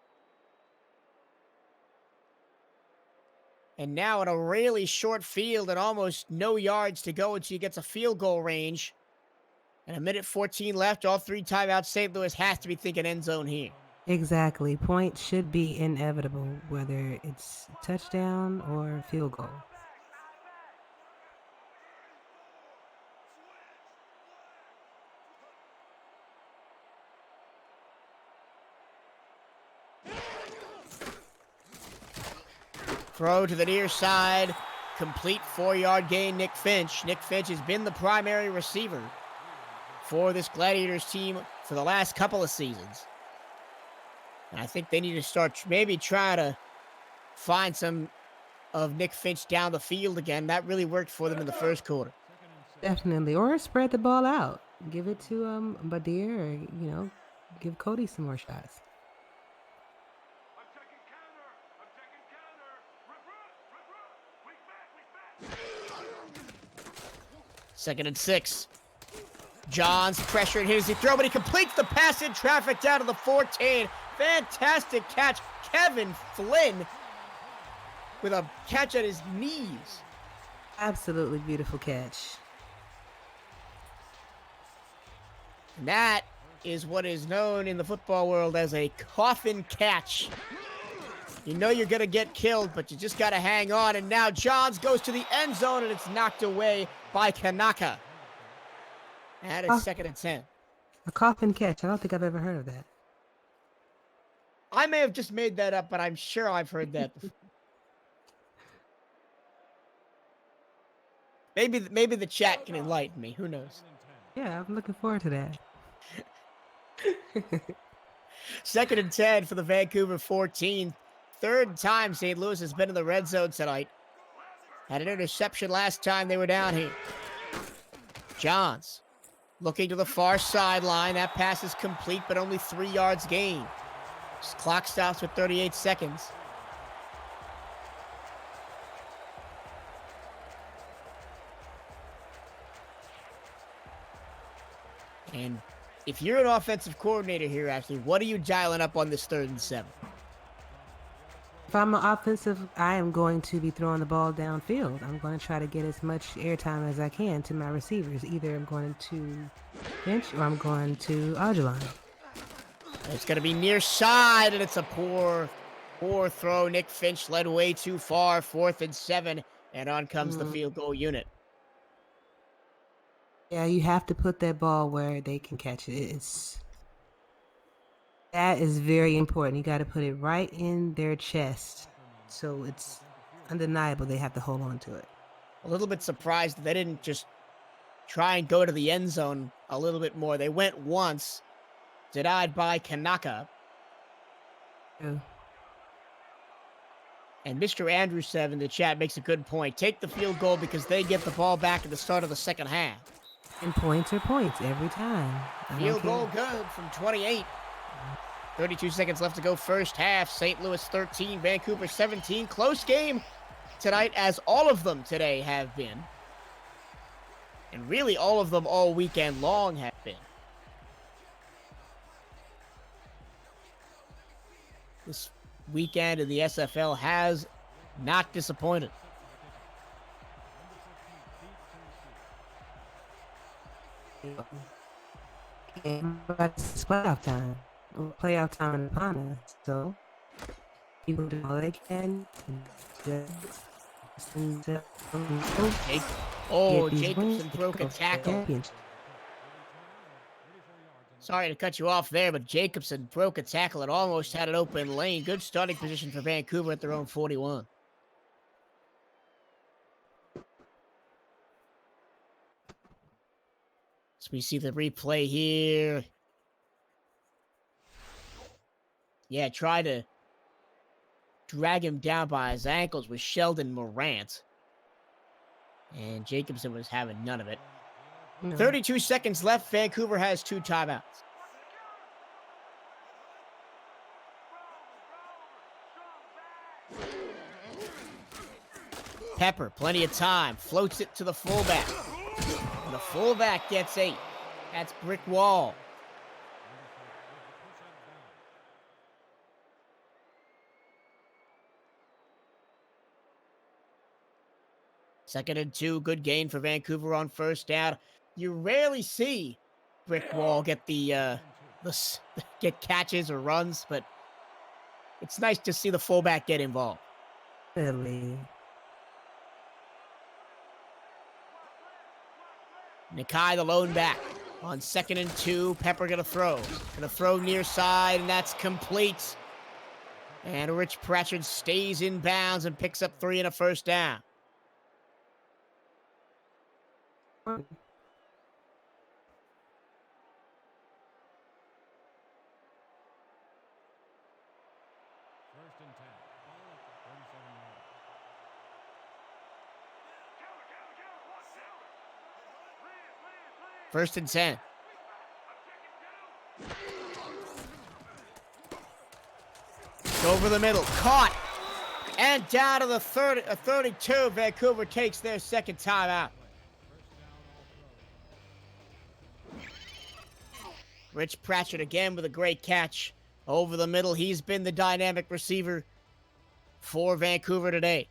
And now in a really short field and almost no yards to go until he gets a field goal range. And a minute 14 left, all 3 timeouts. St. Louis has to be thinking end zone here. Exactly. Points should be inevitable, whether it's touchdown or field goal. Throw to the near side. Complete 4-yard gain, Nick Finch. Nick Finch has been the primary receiver for this Gladiators team for the last couple of seasons. And I think they need to start maybe try to find some of Nick Finch down the field again. That really worked for them in the first quarter. Definitely. Or spread the ball out. Give it to Badir, or, give Cody some more shots. Second and 6. Johns pressured his throw, but he completes the pass in traffic down to the 14. Fantastic catch. Kevin Flynn with a catch at his knees. Absolutely beautiful catch. And that is what is known in the football world as a coffin catch. You know you're going to get killed, but you just got to hang on. And now Johns goes to the end zone, and it's knocked away by Kanaka. And that is second and 10. A coffin catch. I don't think I've ever heard of that. I may have just made that up, but I'm sure I've heard that before. Maybe the chat can enlighten me. Who knows? Yeah, I'm looking forward to that. Second and 10 for the Vancouver 14. Third time St. Louis has been in the red zone tonight. Had an interception last time they were down here. Johns looking to the far sideline. That pass is complete, but only 3 yards gained. Clock stops with 38 seconds. And if you're an offensive coordinator here, Ashley, what are you dialing up on this 3rd and 7? If I'm an offensive, I am going to be throwing the ball downfield. I'm going to try to get as much airtime as I can to my receivers. Either I'm going to Finch or I'm going to Audulon. It's going to be near side, and it's a poor throw. Nick Finch led way too far. 4th and 7, and on comes the field goal unit. Yeah, you have to put that ball where they can catch it. That is very important. You got to put it right in their chest. So it's undeniable they have to hold on to it. A little bit surprised that they didn't just try and go to the end zone a little bit more. They went once, denied by Kanaka. Yeah. And Mr. Andrewsev in the chat makes a good point. Take the field goal because they get the ball back at the start of the second half. And points are points every time. Field goal good from 28. 32 seconds left to go first half. St. Louis 13, Vancouver 17. Close game tonight, as all of them today have been. And really all of them all weekend long have been. This weekend in the SFL has not disappointed. But it's playoff time. Playoff time is upon us. So people do all they can. Jacobson broke a tackle. Sorry to cut you off there, but Jacobson broke a tackle and almost had an open lane. Good starting position for Vancouver at their own 41. So we see the replay here. Yeah, try to drag him down by his ankles with Sheldon Morant. And Jacobson was having none of it. No. 32 seconds left. Vancouver has 2 timeouts. Pepper, plenty of time, floats it to the fullback. And the fullback gets 8. That's brick wall. Second and 2, good gain for Vancouver on first down. You rarely see brick wall get get catches or runs, but it's nice to see the fullback get involved. Really. Nakai, the lone back. On second and 2, Pepper gonna throw. Gonna throw near side, and that's complete. And Rich Pratchett stays in bounds and picks up 3 and a first down. First and 10. Over the middle, caught, and down to the 32. Vancouver takes their second timeout. Rich Pratchett again with a great catch over the middle. He's been the dynamic receiver for Vancouver today.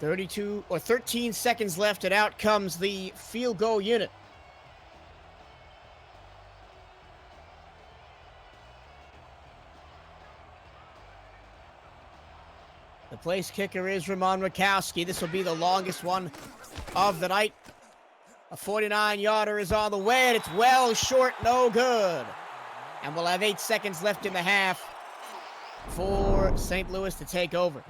.32 or 13 seconds left, and out comes the field goal unit. The place kicker is Ramon Rakowski. This will be the longest one of the night. A 49-yarder is on the way, and it's well short, no good. And we'll have 8 seconds left in the half for St. Louis to take over.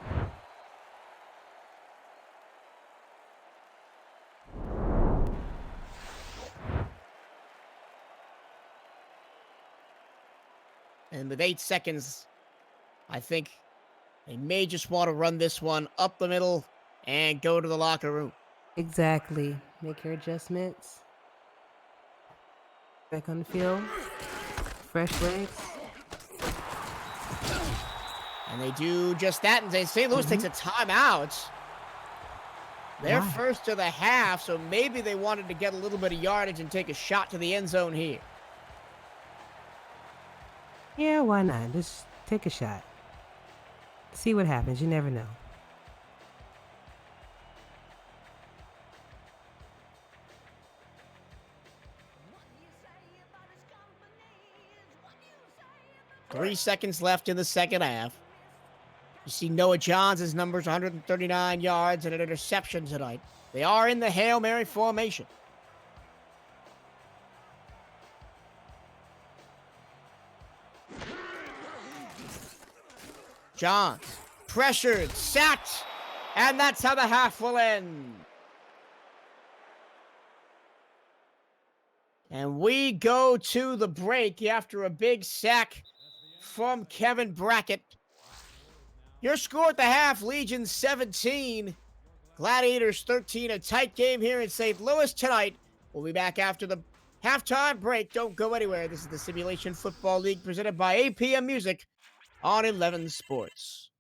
And with 8 seconds, I think they may just want to run this one up the middle and go to the locker room. Exactly. Make your adjustments. Back on the field. Fresh legs. And they do just that, and St. Louis takes a timeout. They're first to the half, so maybe they wanted to get a little bit of yardage and take a shot to the end zone here. Yeah, why not? Just take a shot. See what happens. You never know. Three seconds left in the second half. You see Noah Johns' numbers, 139 yards and an interception tonight. They are in the Hail Mary formation. Johns, pressured, sacked, and that's how the half will end. And we go to the break after a big sack from Kevin Brackett. Your score at the half, Legion 17, Gladiators 13. A tight game here in St. Louis tonight. We'll be back after the halftime break. Don't go anywhere. This is the Simulation Football League presented by APM Music on 11 Sports.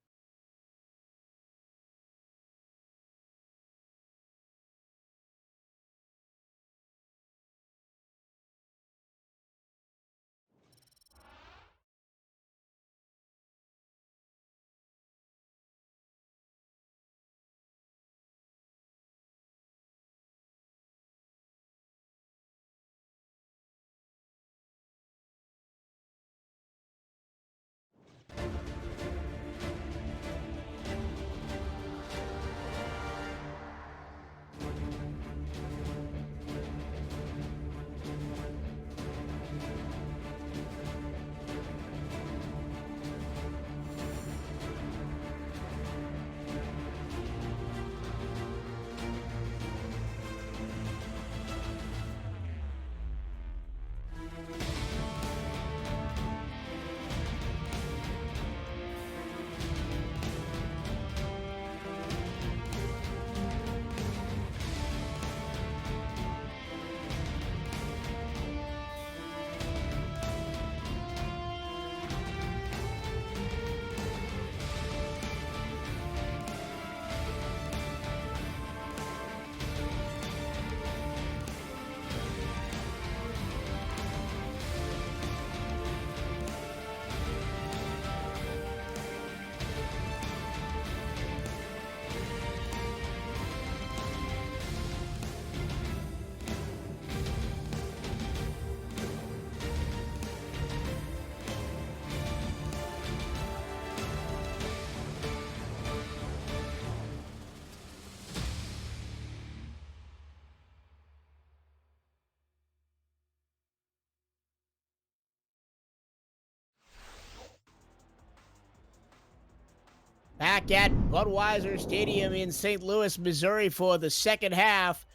back at Budweiser Stadium in St. Louis, Missouri for the second half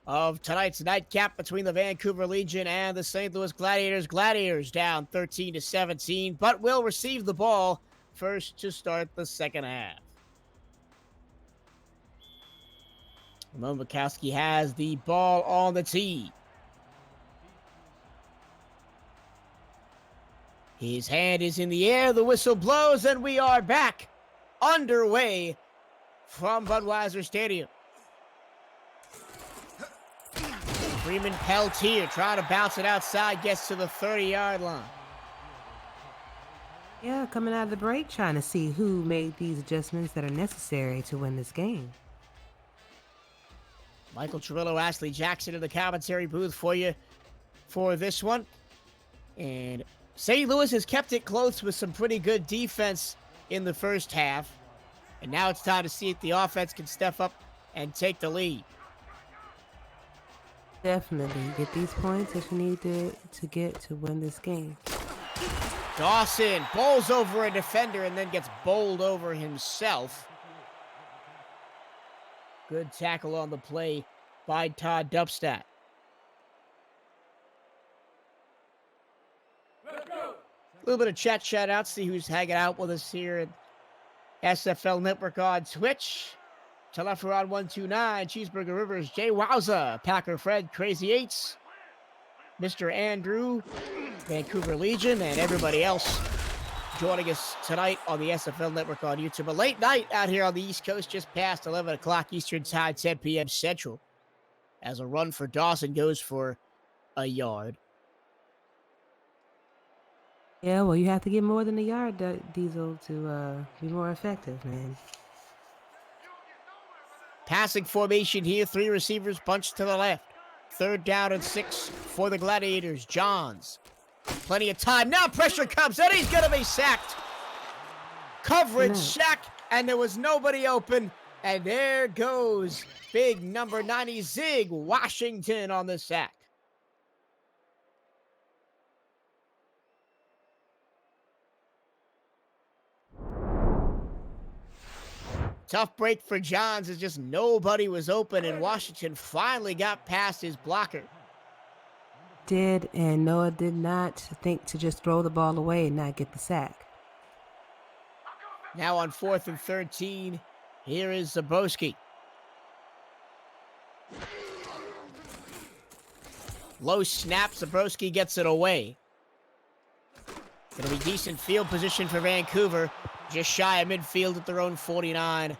of tonight's nightcap between the Vancouver Legion and the St. Louis Gladiators. Gladiators down 13-17, but will receive the ball first to start the second half. Ramon Bukowski has the ball on the tee. His hand is in the air, the whistle blows, and we are back underway from Budweiser Stadium. Freeman Peltier trying to bounce it outside, gets to the 30-yard line. Yeah, coming out of the break, trying to see who made these adjustments that are necessary to win this game. Michael Trillo, Ashley Jackson in the commentary booth for you for this one. And St. Louis has kept it close with some pretty good defense in the first half. And now it's time to see if the offense can step up and take the lead. Definitely get these points if you need to get to win this game. Dawson bowls over a defender and then gets bowled over himself. Good tackle on the play by Todd Dubstat. A little bit of chat out, see who's hanging out with us here at SFL Network on Twitch. Teleferon 129, Cheeseburger Rivers, Jay Wowza, Packer Fred, Crazy Eights, Mr. Andrew, Vancouver Legion, and everybody else joining us tonight on the SFL Network on YouTube. A late night out here on the East Coast, just past 11 o'clock Eastern Time, 10 p.m. Central, as a run for Dawson goes for a yard. Yeah, well, you have to get more than a yard, Diesel, to be more effective, man. Passing formation here, 3 receivers bunched to the left. 3rd down and 6 for the Gladiators. Johns. Plenty of time. Now pressure comes, and he's going to be sacked. Coverage sack, and there was nobody open. And there goes big number 90, Zig Washington on the sack. Tough break for Johns as just nobody was open, and Washington finally got past his blocker. Did, and Noah did not think to just throw the ball away and not get the sack. Now on 4th and 13, here is Zabowski. Low snap, Zabowski gets it away. It'll be decent field position for Vancouver. Just shy of midfield at their own 49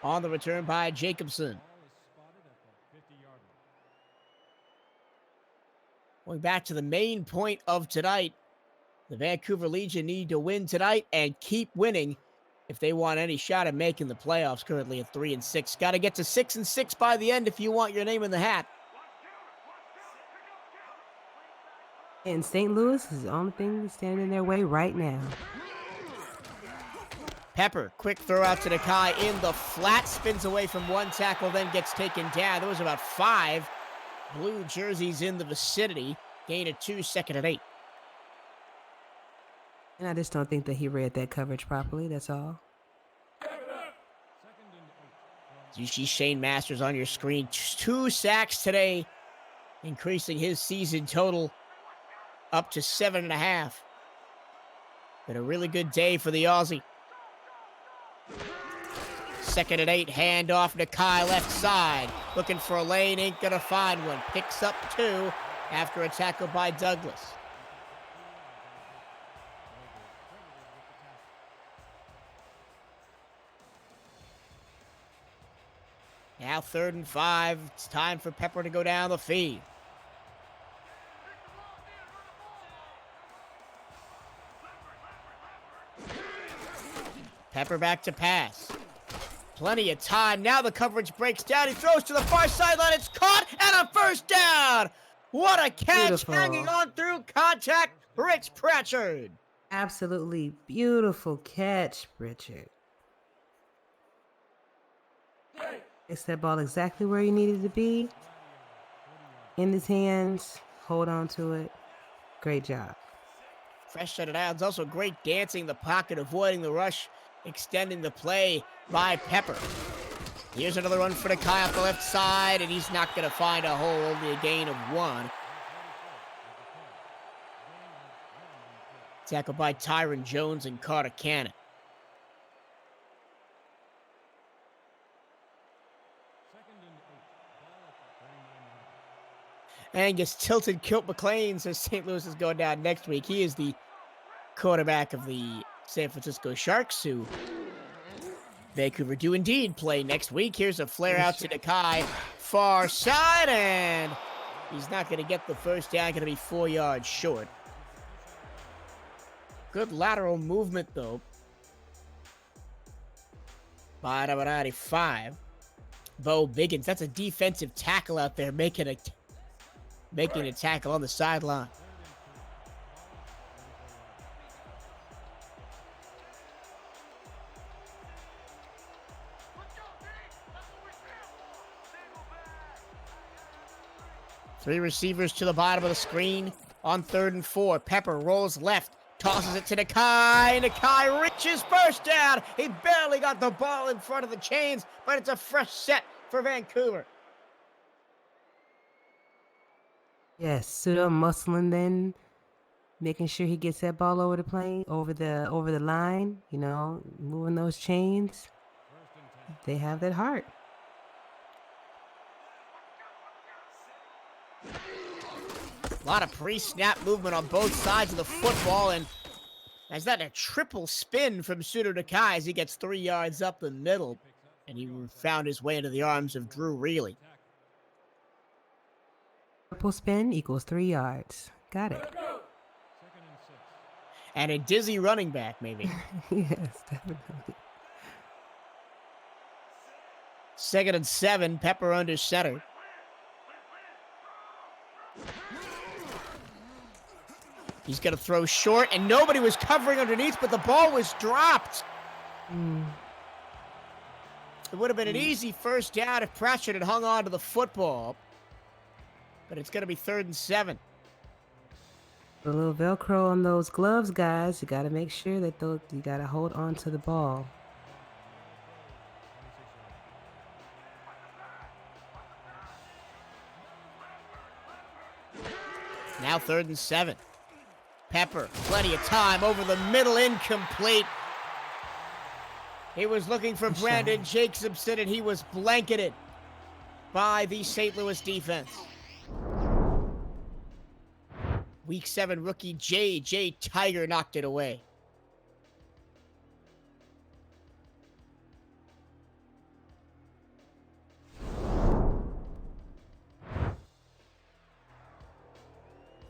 on the return by Jacobson. Going back to the main point of tonight, the Vancouver Legion need to win tonight and keep winning if they want any shot at making the playoffs, currently at 3-6. Got to get to 6-6 by the end if you want your name in the hat. And St. Louis is the only thing standing in their way right now. Pepper, quick throw out to Nakai in the flat, spins away from one tackle, then gets taken down. There was about 5 blue jerseys in the vicinity. Gain of 2, 2nd and 8. And I just don't think that he read that coverage properly, that's all. You see Shane Masters on your screen. 2 sacks today, increasing his season total up to 7.5. Been a really good day for the Aussie. 2nd and 8, handoff Nakai left side. Looking for a lane, ain't gonna find one. Picks up 2 after a tackle by Douglas. Now 3rd and 5. It's time for Pepper to go down the field. Pepper back to pass. Plenty of time. Now the coverage breaks down. He throws to the far sideline. It's caught and a first down. What a catch. Beautiful. Hanging on through contact. Rich Pratchard. Absolutely beautiful catch, Richard. It's that ball exactly where you needed to be. In his hands. Hold on to it. Great job. Fresh set it out. It's also great dancing in the pocket, avoiding the rush extending the play by Pepper. Here's another run for Nakai off the left side, and he's not going to find a hole, only a gain of 1. Tackled by Tyron Jones and Carter Cannon. Angus Tilted Kilt McLean says St. Louis is going down next week. He is the quarterback of the San Francisco Sharks, who Vancouver do indeed play next week. Here's a flare out to Nakai, far side, and he's not going to get the first down. Going to be 4 yards short. Good lateral movement, though, by number 95, Bo Biggins. That's a defensive tackle out there making a tackle on the sideline. Three receivers to the bottom of the screen on 3rd and 4. Pepper rolls left, tosses it to Nakai. Nakai reaches first down. He barely got the ball in front of the chains, but it's a fresh set for Vancouver. Yes, pseudo muscling, then making sure he gets that ball over the plane, over the line. You know, moving those chains. They have that heart. A lot of pre-snap movement on both sides of the football, and as that a triple spin from Pseudo Nakai as he gets 3 yards up the middle, and he found his way into the arms of Drew Reilly. Triple spin equals 3 yards. Got it. And a dizzy running back, maybe. Yes, definitely. 2nd and 7, Pepper under center. He's going to throw short, and nobody was covering underneath, but the ball was dropped. It would have been an easy first down if Pratchett had hung on to the football. But it's going to be 3rd and 7. A little Velcro on those gloves, guys. You got to make sure that you got to hold on to the ball. Now 3rd and 7. Pepper, plenty of time over the middle, incomplete. He was looking for Brandon Jacobson, and he was blanketed by the St. Louis defense. Week 7 rookie J.J. Tiger knocked it away.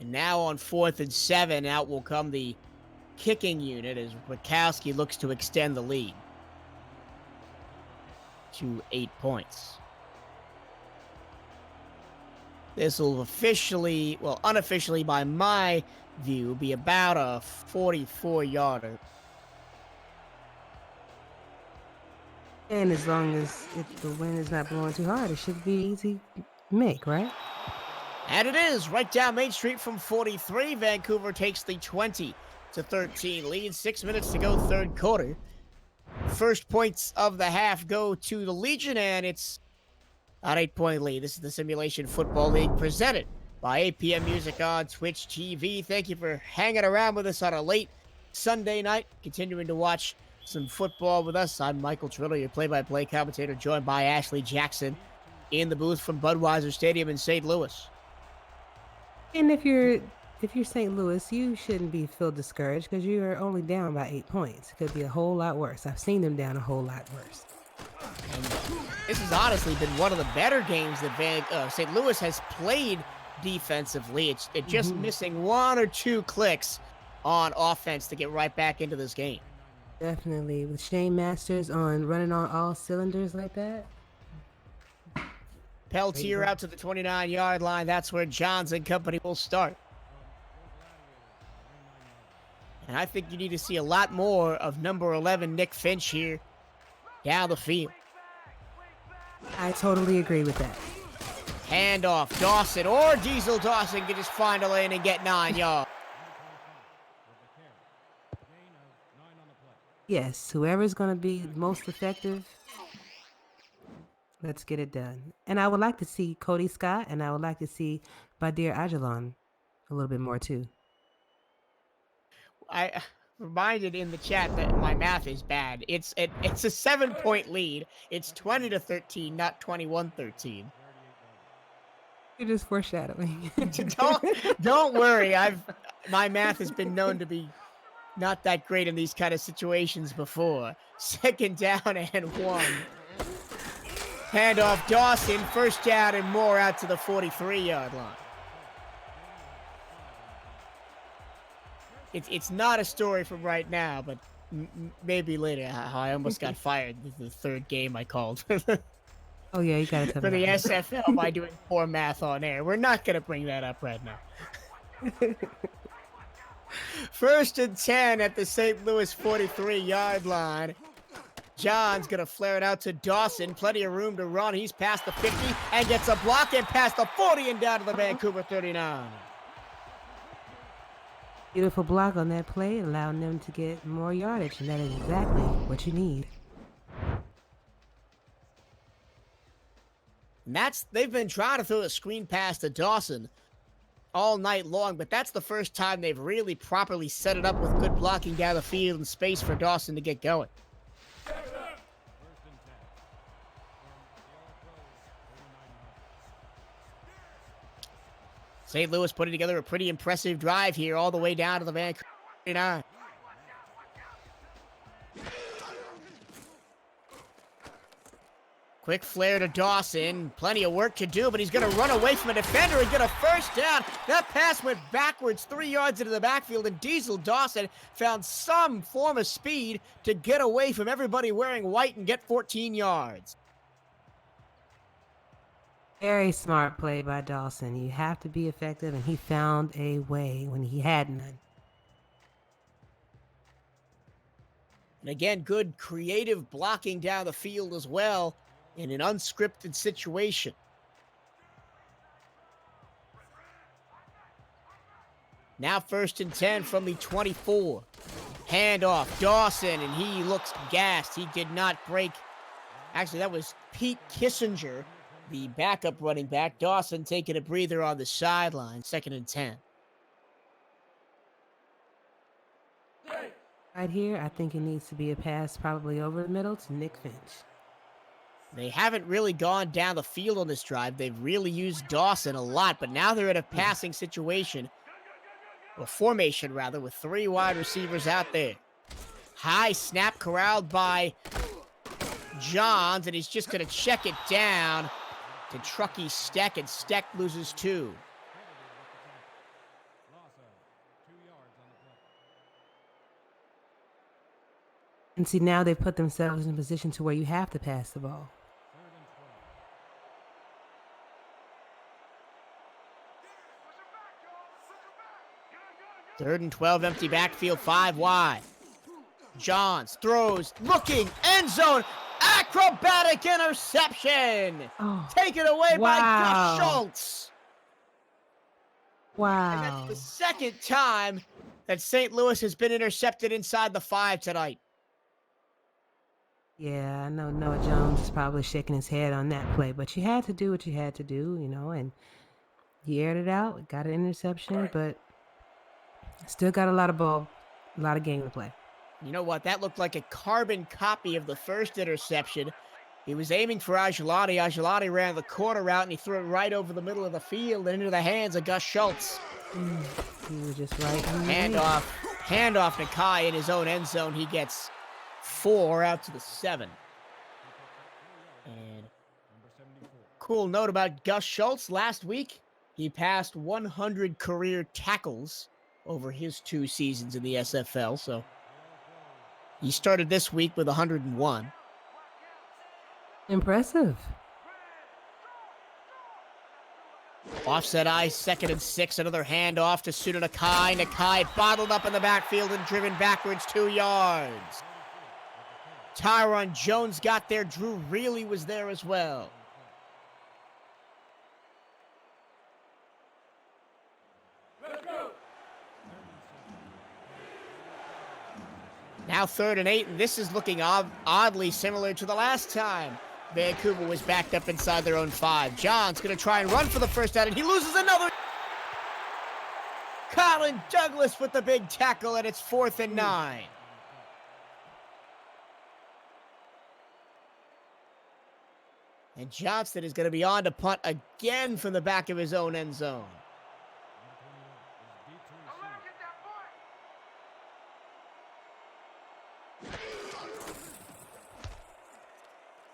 And now on 4th and 7, out will come the kicking unit as Wachowski looks to extend the lead to 8 points. This will officially, well, unofficially by my view, be about a 44-yarder. And as long as the wind is not blowing too hard, it should be easy to make, right? And it is right down Main Street from 43. Vancouver takes the 20-13 lead. 6 minutes to go, 3rd quarter. First points of the half go to the Legion, and it's an 8-point lead. This is the Simulation Football League presented by APM Music on Twitch TV. Thank you for hanging around with us on a late Sunday night, continuing to watch some football with us. I'm Michael Trillo, your play-by-play commentator, joined by Ashley Jackson in the booth from Budweiser Stadium in St. Louis. And if you're St. Louis, you shouldn't be feel discouraged because you are only down by 8 points. It could be a whole lot worse. I've seen them down a whole lot worse. And this has honestly been one of the better games that St. Louis has played defensively. It's just missing 1 or 2 clicks on offense to get right back into this game. Definitely. With Shane Masters running on all cylinders like that. Peltier out to the 29-yard line. That's where Johns and company will start. And I think you need to see a lot more of number 11, Nick Finch, here down the field. I totally agree with that. Handoff, Dawson, or Diesel Dawson can just find a lane and get 9 yards. Yes, whoever's going to be most effective, let's get it done. And I would like to see Cody Scott, and I would like to see Badir Ajalon a little bit more too. I reminded in the chat that my math is bad. It's a 7-point lead. It's 20-13, not 21-13. You're just foreshadowing. Don't worry. My math has been known to be not that great in these kind of situations before. Second down and 1. Handoff Dawson, first down and more out to the 43-yard line. It's not a story from right now, but maybe later. How I almost got fired the third game I called Oh yeah, you gotta tell for me the that. SFL by doing poor math on air. We're not gonna bring that up right now. First and 10 at the St. Louis 43-yard line. John's gonna flare it out to Dawson. Plenty of room to run. He's past the 50 and gets a block and past the 40 and down to the Vancouver 39. Beautiful block on that play, allowing them to get more yardage, and that is exactly what you need. And they've been trying to throw a screen pass to Dawson all night long, but that's the first time they've really properly set it up with good blocking down the field and space for Dawson to get going. St. Louis putting together a pretty impressive drive here all the way down to the Vancouver 39. Quick flare to Dawson. Plenty of work to do, but he's going to run away from a defender and get a first down. That pass went backwards 3 yards into the backfield, and Diesel Dawson found some form of speed to get away from everybody wearing white and get 14 yards. Very smart play by Dawson. You have to be effective, and he found a way when he had none. And again, good creative blocking down the field as well in an unscripted situation. Now first and 10 from the 24. Handoff, Dawson, and he looks gassed. He did not break. Actually, that was Pete Kissinger, the backup running back. Dawson taking a breather on the sideline. Second and 10. Right here, I think it needs to be a pass probably over the middle to Nick Finch. They haven't really gone down the field on this drive. They've really used Dawson a lot, but now they're in a passing situation, or formation rather, with 3 wide receivers out there. High snap corralled by Johns, and he's just going to check it down to Truckee Steck, and Steck loses 2. And see, now they've put themselves in a position to where you have to pass the ball. Third and 12, empty backfield, 5 wide. Johns throws, looking, end zone, acrobatic interception. Oh, Taken away by wow. Gus Schultz. And Wow. that's the second time that St. Louis has been intercepted inside the 5 tonight. Yeah, I know Noah Jones is probably shaking his head on that play, but you had to do what you had to do, you know, and you aired it out, got an interception, but still got a lot of game to play. You know what? That looked like a carbon copy of the first interception. He was aiming for Angelotti. Angelotti ran the corner route, and he threw it right over the middle of the field and into the hands of Gus Schultz. He was just right. Handoff to Kai in his own end zone. He gets 4 out to the 7. And cool note about Gus Schultz. Last week, he passed 100 career tackles over his 2 seasons in the SFL. So he started this week with 101. Impressive. Offset ice, 2nd and 6. Another handoff to Suda Nakai. Nakai bottled up in the backfield and driven backwards 2 yards. Tyron Jones got there. Drew Reilly was there as well. Now Now 3rd and 8, and this is looking oddly similar to the last time Vancouver was backed up inside their own 5. John's going to try and run for the first down, and he loses another. Colin Douglas with the big tackle, and it's 4th and 9. And Johnston is going to be on to punt again from the back of his own end zone.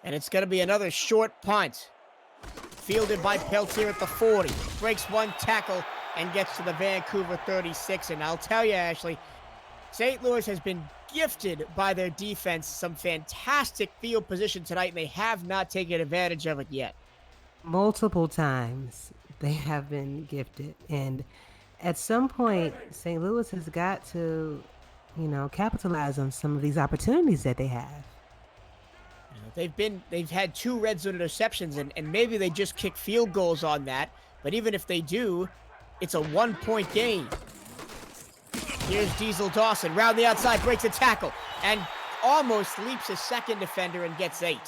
And it's going to be another short punt. Fielded by Peltier at the 40. Breaks one tackle and gets to the Vancouver 36. And I'll tell you, Ashley, St. Louis has been gifted by their defense some fantastic field position tonight, and they have not taken advantage of it yet. Multiple times they have been gifted. And at some point, St. Louis has got to, capitalize on some of these opportunities that they have. They've had 2 red zone interceptions, and maybe they just kick field goals on that. But even if they do, it's a 1-point game. Here's Diesel Dawson, round the outside, breaks a tackle, and almost leaps a second defender and gets 8.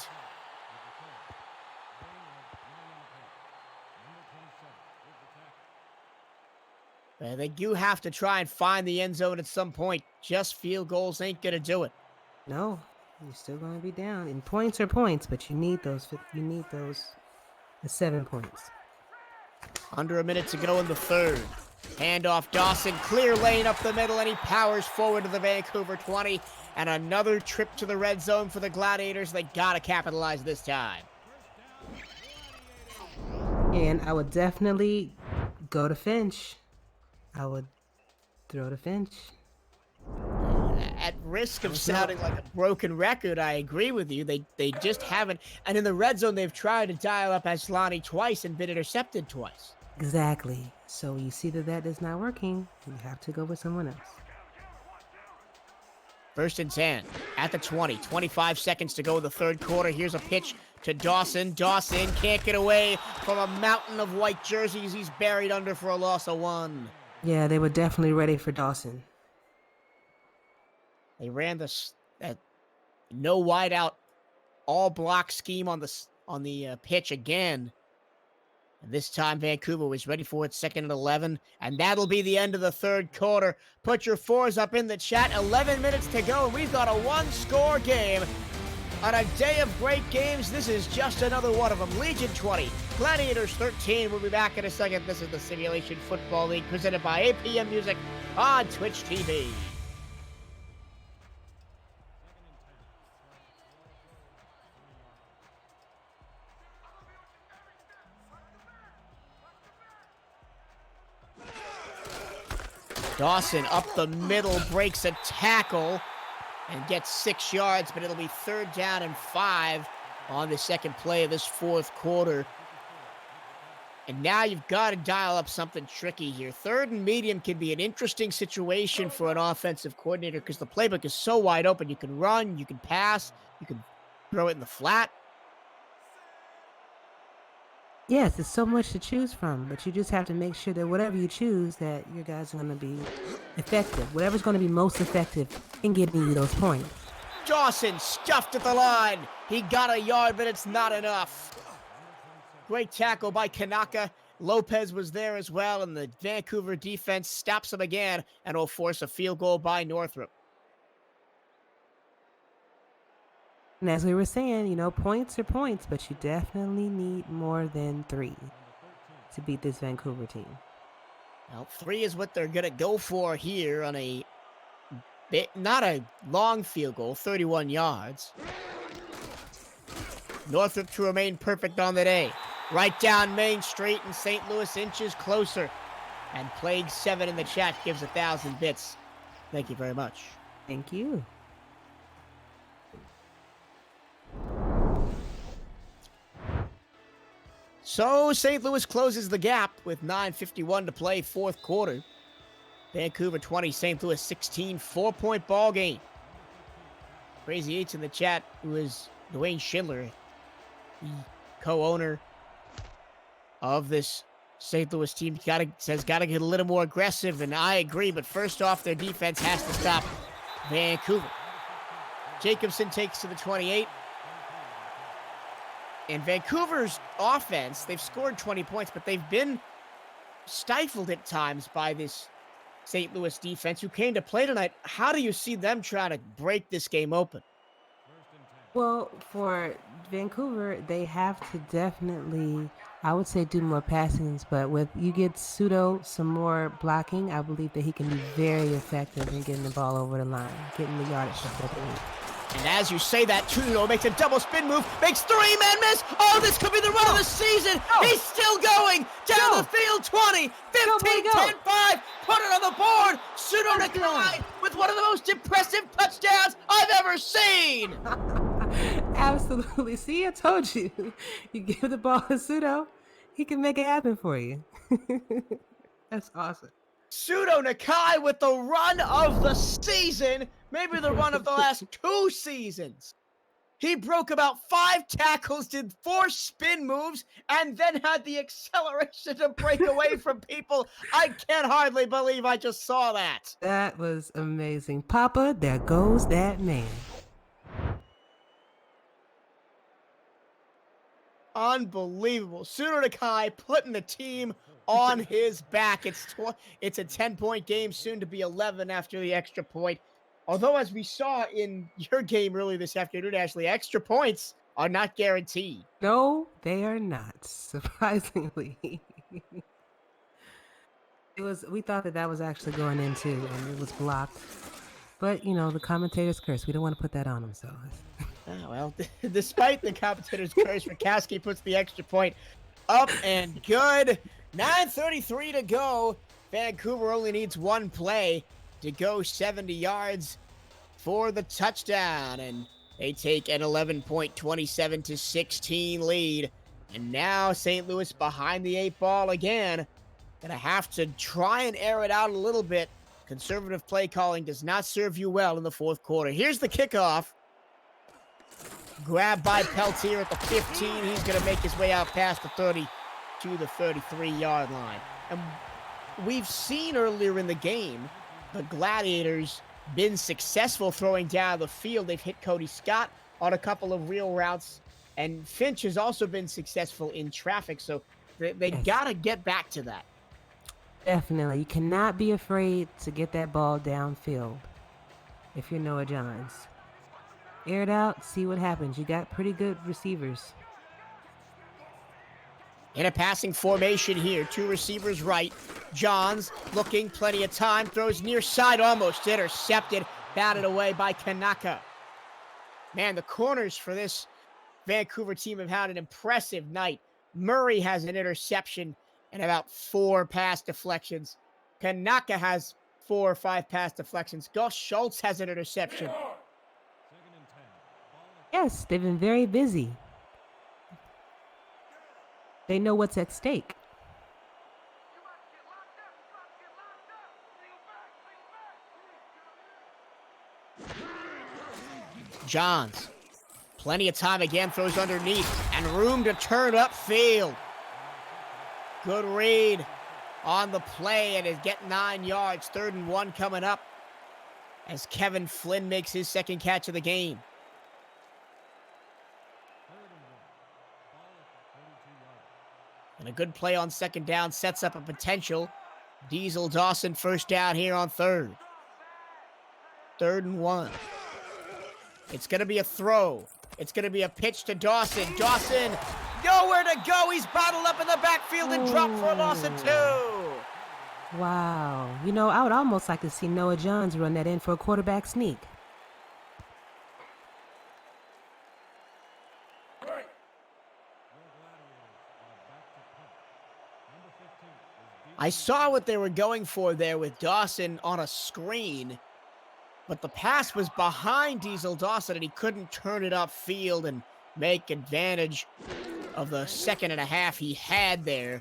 They do have to try and find the end zone at some point. Just field goals ain't going to do it. No, you're still going to be down. And points are points, but you need those. The 7 points. Under a minute to go in the 3rd. Handoff Dawson, clear lane up the middle, and he powers forward to the Vancouver 20. And another trip to the red zone for the Gladiators. They got to capitalize this time. And I would definitely go to Finch. I would throw to Finch. At risk of sounding like a broken record, I agree with you. They just haven't. And in the red zone, they've tried to dial up Aslani twice and been intercepted twice. Exactly. So you see that is not working. You have to go with someone else. 1st and 10 at the 20. 25 seconds to go in the 3rd quarter. Here's a pitch to Dawson. Dawson can't get away from a mountain of white jerseys. He's buried under for a loss of 1. Yeah, they were definitely ready for Dawson. They ran that no wideout, all block scheme on the pitch again. And this time Vancouver was ready for it, 2nd and 11, and that'll be the end of the 3rd quarter. Put your 4s up in the chat. 11 minutes to go, and we've got a 1-score game. On a day of great games, this is just another one of them. Legion 20, Gladiators 13. We'll be back in a second. This is the Simulation Football League presented by APM Music on Twitch TV. Dawson up the middle, breaks a tackle, and gets 6 yards, but it'll be 3rd down and 5 on the second play of this 4th quarter. And now you've got to dial up something tricky here. 3rd and medium can be an interesting situation for an offensive coordinator because the playbook is so wide open. You can run, you can pass, you can throw it in the flat. Yes, there's so much to choose from, but you just have to make sure that whatever you choose, that your guys are going to be effective. Whatever's going to be most effective in getting you those points. Dawson stuffed at the line. He got a yard, but it's not enough. Great tackle by Kanaka. Lopez was there as well, and the Vancouver defense stops him again and will force a field goal by Northrop. And as we were saying, points are points, but you definitely need more than 3 to beat this Vancouver team. Well, 3 is what they're going to go for here on not a long field goal, 31 yards. Northrop to remain perfect on the day. Right down Main Street, and St. Louis inches closer. And Plague 7 in the chat gives 1,000 bits. Thank you very much. Thank you. So St. Louis closes the gap with 9:51 to play, 4th quarter. Vancouver 20, St. Louis 16, 4-point ball game. Crazy 8's in the chat, who is Dwayne Schindler, the co-owner of this St. Louis team. Says got to get a little more aggressive, and I agree. But first off, their defense has to stop Vancouver. Jacobson takes to the 28. And Vancouver's offense, they've scored 20 points, but they've been stifled at times by this St. Louis defense who came to play tonight. How do you see them trying to break this game open? Well, for Vancouver, they have to definitely, I would say, do more passings. But with you get Pseudo some more blocking, I believe that he can be very effective in getting the ball over the line, getting the yardage that they need. And as you say that, Trudeau makes a double spin move, makes 3-man miss. Oh, this could be the run of the season. He's still going. Down the field, 20, 15, 10, 5. Put it on the board. Pseudo Nakai with one of the most impressive touchdowns I've ever seen. Absolutely. See, I told you. You give the ball to Pseudo, he can make it happen for you. That's awesome. Pseudo Nakai with the run of the season, maybe the run of the last 2 seasons. He broke about 5 tackles, did 4 spin moves, and then had the acceleration to break away from people. I can hardly believe I just saw that. That was amazing. Papa, there goes that man. Unbelievable. Pseudo Nakai putting the team on his back. It's a 10-point game, soon to be 11 after the extra point. Although, as we saw in your game earlier this afternoon, Ashley, extra points are not guaranteed. No, they are not, surprisingly. We thought that was actually going in too, and it was blocked. But, the commentator's curse. We don't want to put that on them, so. Well, despite the commentator's curse, Rakowski puts the extra point up and good. 9:33 to go. Vancouver only needs 1 play to go 70 yards for the touchdown. And they take an 11-point, 27-16 lead. And now St. Louis behind the 8 ball again. Gonna have to try and air it out a little bit. Conservative play calling does not serve you well in the 4th quarter. Here's the kickoff. Grabbed by Peltier at the 15. He's going to make his way out past the 30 to the 33-yard line. And we've seen earlier in the game the Gladiators been successful throwing down the field. They've hit Cody Scott on a couple of reel routes. And Finch has also been successful in traffic. So they got to get back to that. Definitely. You cannot be afraid to get that ball downfield if you're Noah Johns. Air it out, see what happens. You got pretty good receivers. In a passing formation here, 2 receivers right. Johns looking, plenty of time, throws near side, almost intercepted, batted away by Kanaka. Man, the corners for this Vancouver team have had an impressive night. Murray has an interception and about 4 pass deflections. Kanaka has 4 or 5 pass deflections. Gus Schultz has an interception. Yes, they've been very busy. They know what's at stake. Johns, plenty of time again, throws underneath, and room to turn upfield. Good read on the play, and is getting 9 yards. 3rd and 1 coming up as Kevin Flynn makes his 2nd catch of the game. And a good play on 2nd down sets up a potential Diesel Dawson 1st down here on 3rd. 3rd and 1. It's going to be a throw. It's going to be a pitch to Dawson. Dawson, nowhere to go. He's bottled up in the backfield and dropped for a loss of 2. Wow. I would almost like to see Noah Johns run that in for a quarterback sneak. I saw what they were going for there with Dawson on a screen, but the pass was behind Diesel Dawson, and he couldn't turn it upfield and make advantage of the 2.5 he had there.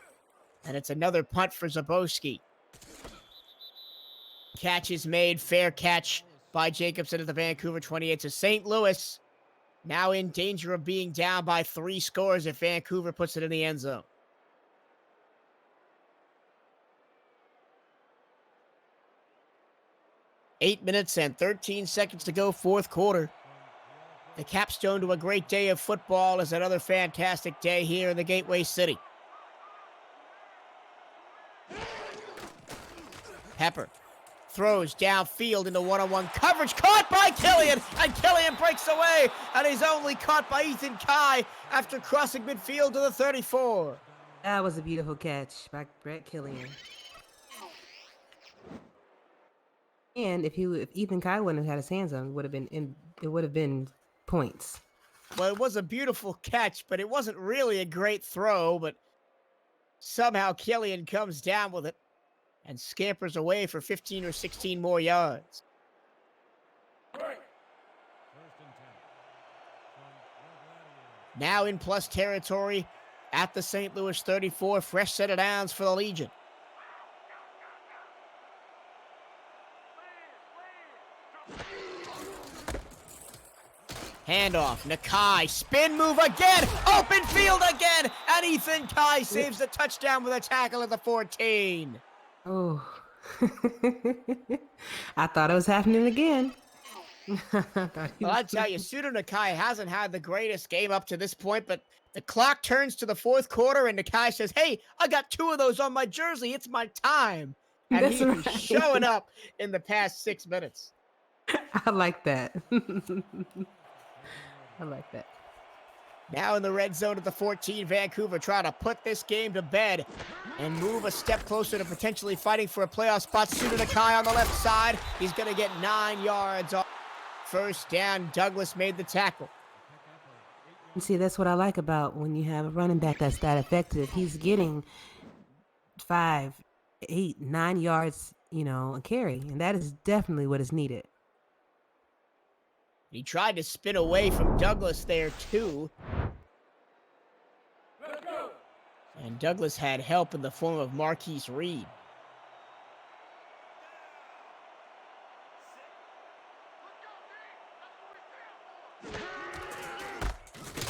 And it's another punt for Zabowski. Catch is made, fair catch by Jacobson at the Vancouver 28. So St. Louis now in danger of being down by 3 scores if Vancouver puts it in the end zone. $8 minutes and 13 seconds to go, 4th quarter. The capstone to a great day of football is another fantastic day here in the Gateway City. Pepper throws downfield into one-on-one coverage, caught by Killian, and Killian breaks away, and he's only caught by Ethan Kai after crossing midfield to the 34. That was a beautiful catch by Brett Killian. And if Ethan Kai wouldn't have had his hands on, it would have been points. Well, it was a beautiful catch, but it wasn't really a great throw, but somehow Killian comes down with it and scampers away for 15 or 16 more yards. Now in plus territory at the St. Louis 34, fresh set of downs for the Legion. Handoff, Nakai, spin move again, open field again, and Ethan Kai saves the touchdown with a tackle at the 14. Oh, I thought it was happening again. Well, I tell you, Sudo Nakai hasn't had the greatest game up to this point, but the clock turns to the fourth quarter, and Nakai says, "Hey, I got 2 of those on my jersey. It's my time." And That's he's been right. showing up in the past 6 minutes. I like that. I like that. Now in the red zone at the 14, Vancouver trying to put this game to bed and move a step closer to potentially fighting for a playoff spot. Sudo Nakai on the left side. He's going to get 9 yards off. First down, Douglas made the tackle. You see, that's what I like about when you have a running back that's that effective. He's getting 5, 8, 9 yards, a carry, and that is definitely what is needed. He tried to spin away from Douglas there, too. And Douglas had help in the form of Marquise Reed.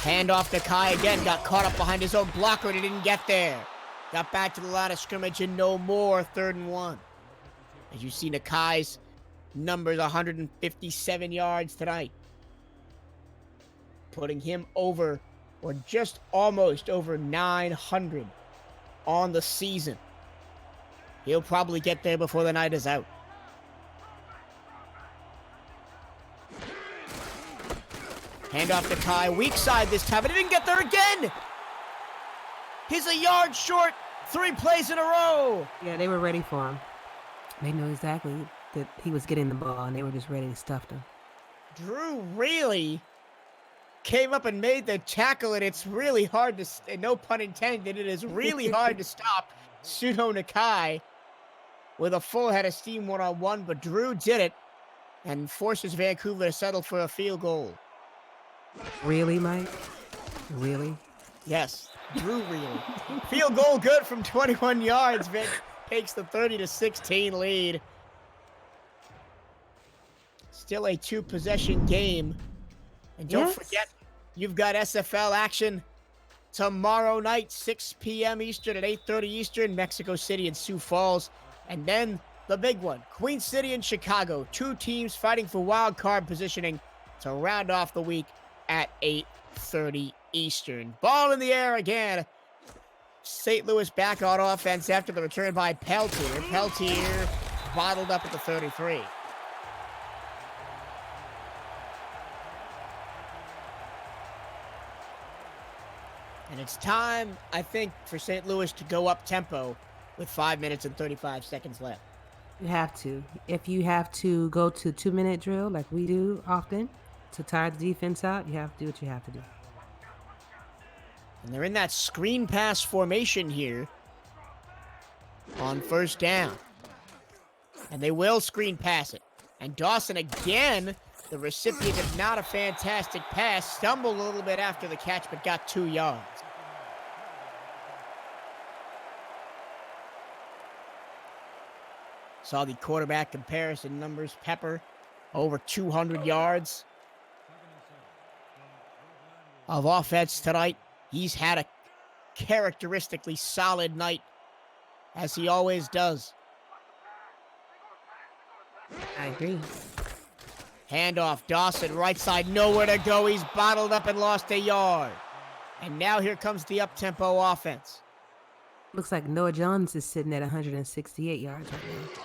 Handoff to Kai again, got caught up behind his own blocker and he didn't get there. Got back to the line of scrimmage and no more, 3rd and 1. As you see, Nakai's numbers 157 yards tonight, putting him over, or just almost over 900 on the season. He'll probably get there before the night is out. Handoff to Kai, weak side this time, but he didn't get there again! He's a yard short, 3 plays in a row! Yeah, they were ready for him. They knew exactly that he was getting the ball, and they were just ready to stuff him. Drew really came up and made the tackle, and it's really hard to, and no pun intended, it is really hard to stop Sudo Nakai with a full head of steam one-on-one, but Drew did it and forces Vancouver to settle for a field goal. Really, Mike? Really? Yes, Drew really. Field goal good from 21 yards. Vic takes the 30-16 lead. Still a 2-possession game. And don't forget, you've got SFL action tomorrow night, 6 p.m. Eastern at 8:30 Eastern, Mexico City and Sioux Falls. And then the big one, Queen City and Chicago. 2 teams fighting for wild card positioning to round off the week at 8:30 Eastern. Ball in the air again. St. Louis back on offense after the return by Peltier. Peltier bottled up at the 33. And it's time, I think, for St. Louis to go up tempo with 5 minutes and 35 seconds left. You have to. If you have to go to 2-minute drill like we do often to tire the defense out, you have to do what you have to do. And they're in that screen pass formation here on first down. And they will screen pass it. And Dawson again, the recipient of not a fantastic pass, stumbled a little bit after the catch, but got 2 yards. Saw the quarterback comparison numbers. Pepper, over 200 yards of offense tonight. He's had a characteristically solid night, as he always does. I agree. Handoff, Dawson, right side, nowhere to go. He's bottled up and lost a yard. And now here comes the up-tempo offense. Looks like Noah Jones is sitting at 168 yards right now.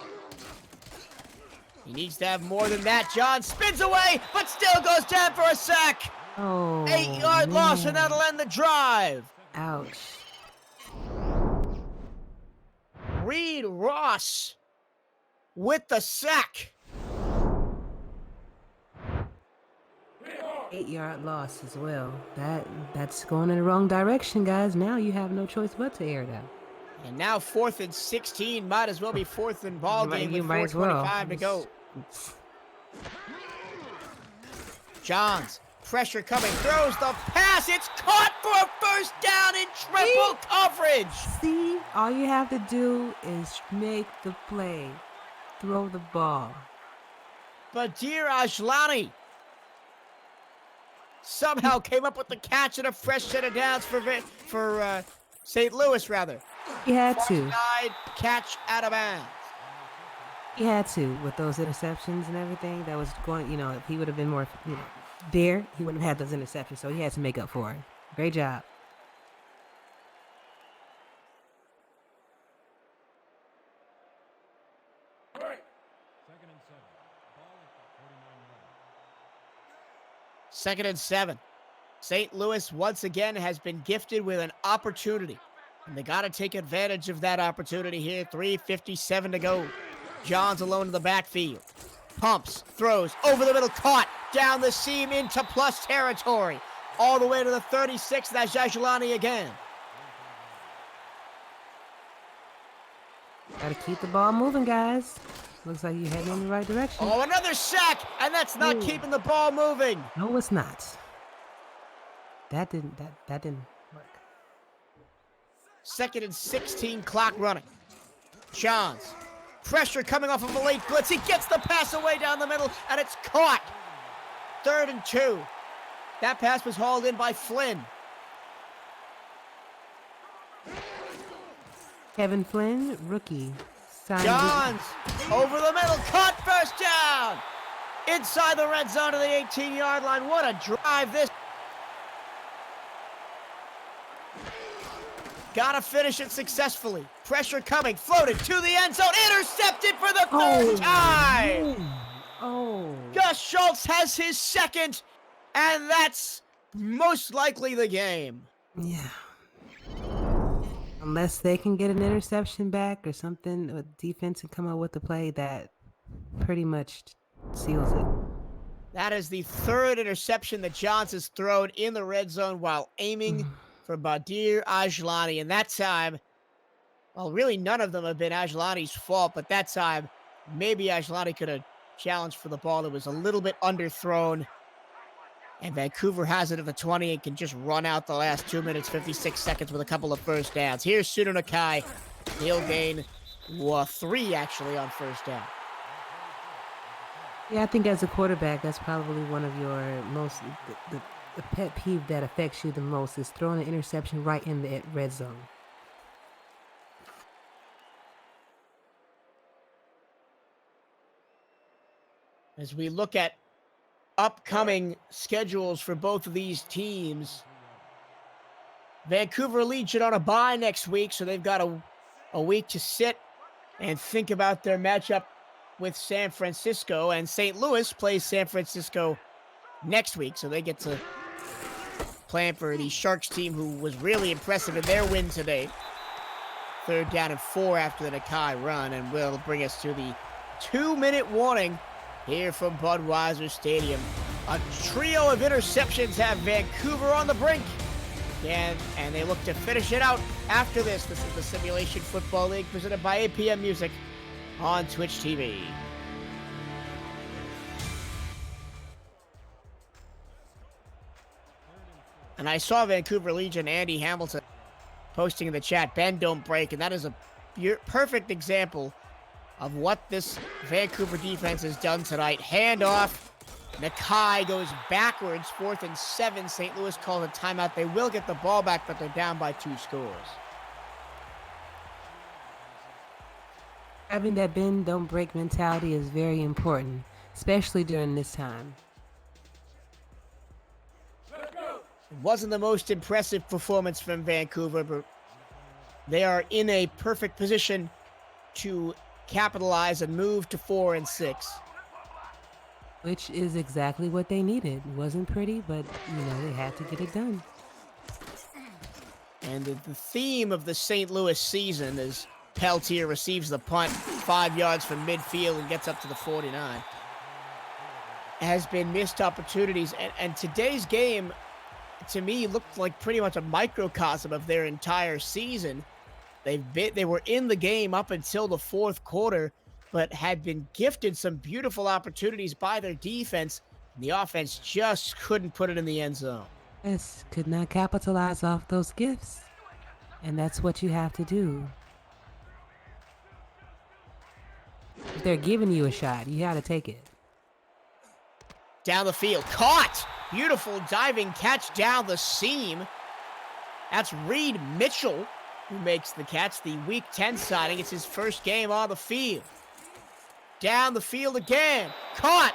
He needs to have more than that. John spins away, but still goes down for a sack. Oh, 8-yard loss, and that'll end the drive. Ouch. Reed Ross with the sack. 8-yard loss as well. That's going in the wrong direction, guys. Now you have no choice but to air it out. And now 4th and 16. Might as well be 4th and ball game with 4:25 to go. Johns, pressure coming, throws the pass. It's caught for a first down in triple coverage. See, all you have to do is make the play. Throw the ball. Badir Ajlani somehow came up with the catch and a fresh set of downs for St. Louis, rather. He had to. Side catch out of bounds. He had to with those interceptions and everything that was going. If he would have been more, there, he wouldn't have had those interceptions. So he had to make up for it. Great job. Second and 7. St. Louis once again has been gifted with an opportunity, and they got to take advantage of that opportunity here. 3:57 to go. Johns alone in the backfield. Pumps, throws, over the middle, caught, down the seam into plus territory. All the way to the 36, that's Jajulani again. Got to keep the ball moving, guys. Looks like you're heading in the right direction. Oh, another sack, and that's not keeping the ball moving. No, it's not. That didn't work. Second and 16, clock running. Johns, pressure coming off of a late blitz. He gets the pass away down the middle, and it's caught. 3rd and 2. That pass was hauled in by Flynn. Kevin Flynn, rookie. Johns, over the middle, caught, first down. Inside the red zone to the 18-yard line. What a drive this. Gotta finish it successfully. Pressure coming, floated to the end zone, intercepted for the third time. Oh. Gus Schultz has his second, and that's most likely the game. Yeah. Unless they can get an interception back or something with defense and come up with a play that pretty much seals it. That is the 3rd interception that Johns has thrown in the red zone while aiming for Badir Ajlani. And that time, well, really none of them have been Ajlani's fault, but that time, maybe Ajlani could have challenged for the ball that was a little bit underthrown. And Vancouver has it at the 20 and can just run out the last 2 minutes, 56 seconds with a couple of first downs. Here's Sudo Nakai. He'll gain 3 actually on first down. Yeah, I think as a quarterback, that's probably one of your most, the pet peeve that affects you the most is throwing an interception right in the red zone. As we look at upcoming schedules for both of these teams, Vancouver Legion on a bye next week, so they've got a week to sit and think about their matchup with San Francisco, and St. Louis plays San Francisco next week, so they get to plan for the Sharks team, who was really impressive in their win today. 3rd down and 4 after the Nakai run, and will bring us to the 2-minute warning here from Budweiser Stadium. A trio of interceptions have Vancouver on the brink. And they look to finish it out after this. This is the Simulation Football League presented by APM Music on Twitch TV. And I saw Vancouver Legion Andy Hamilton posting in the chat, "Bend, don't break," and that is a perfect example of what this Vancouver defense has done tonight. Handoff. Nakai goes backwards. 4th and 7. St. Louis calls a timeout. They will get the ball back, but they're down by 2 scores. Having that bend, don't break mentality is very important. especially during this time. It wasn't the most impressive performance from Vancouver, but they are in a perfect position to capitalize and move to 4-6. Which is exactly what they needed. It wasn't pretty, but, they had to get it done. And the theme of the St. Louis season is Peltier receives the punt 5 yards from midfield and gets up to the 49. Has been missed opportunities. And today's game, to me, looked like pretty much a microcosm of their entire season. They were in the game up until the fourth quarter, but had been gifted some beautiful opportunities by their defense. And the offense just couldn't put it in the end zone. Yes, could not capitalize off those gifts. And that's what you have to do. If they're giving you a shot, you got to take it. Down the field, caught! Beautiful diving catch down the seam. That's Reed Mitchell who makes the catch, the Week 10 signing. It's his first game on the field. Down the field again, caught!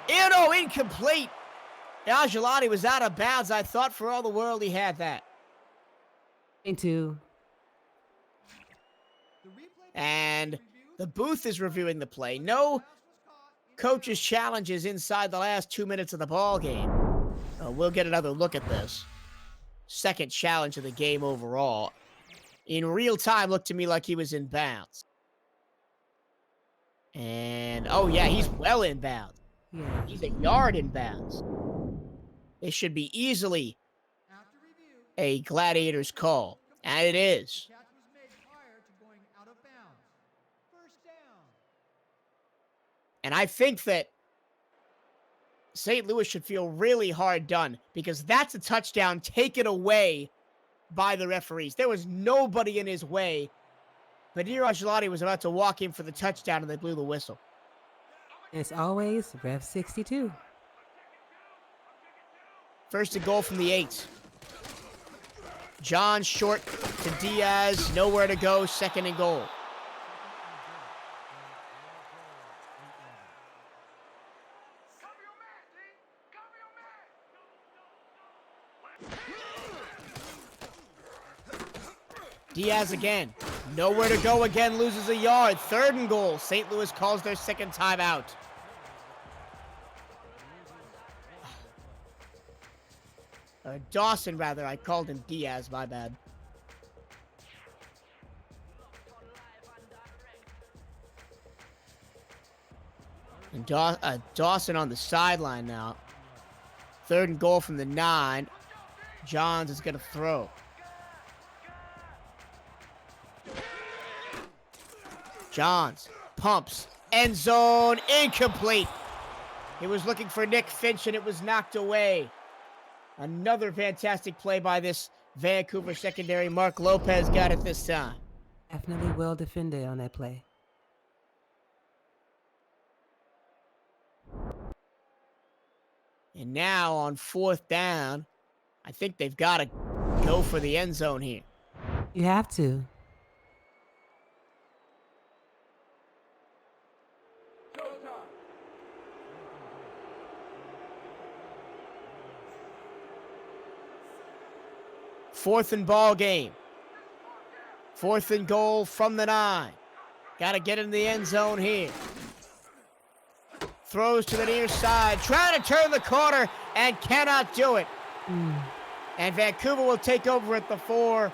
Incomplete. Angelotti was out of bounds. I thought for all the world he had that. Into. And the booth is reviewing the play. No coach's challenges inside the last 2 minutes of the ball game. We'll get another look at this. Second challenge of the game overall. In real time, looked to me like he was in bounds. And, oh yeah, he's well in bounds. Yeah. He's a yard in bounds. It should be easily a Gladiators call. And it is. And I think that St. Louis should feel really hard done because that's a touchdown taken away by the referees. There was nobody in his way. But Angelotti was about to walk in for the touchdown and they blew the whistle. As always, Rev 62. First and goal from the 8. John short to Diaz. Nowhere to go. Second and goal. Diaz again. Nowhere to go again. Loses a yard. Third and goal. St. Louis calls their second timeout. Dawson, rather. I called him Diaz. My bad. And Dawson on the sideline now. Third and goal from the 9. Johns is going to throw. Johns pumps. End zone. Incomplete. He was looking for Nick Finch and it was knocked away. Another fantastic play by this Vancouver secondary. Mark Lopez got it this time. Definitely well defended on that play. And now on fourth down, I think they've got to go for the end zone here. You have to. Fourth and ball game. Fourth and goal from the 9. Got to get in the end zone here. Throws to the near side. Trying to turn the corner and cannot do it. And Vancouver will take over at the 4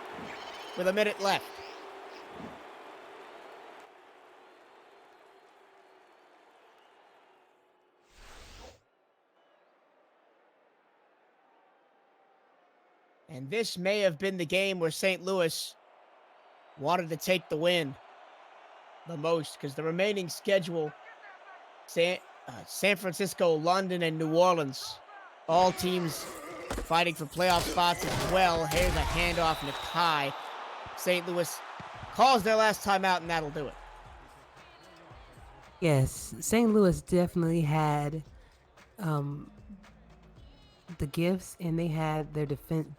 with a minute left. And this may have been the game where St. Louis wanted to take the win the most because the remaining schedule, San Francisco, London, and New Orleans, all teams fighting for playoff spots as well. Here's a handoff and a tie. St. Louis calls their last time out, and that'll do it. Yes, St. Louis definitely had the gifts, and they had their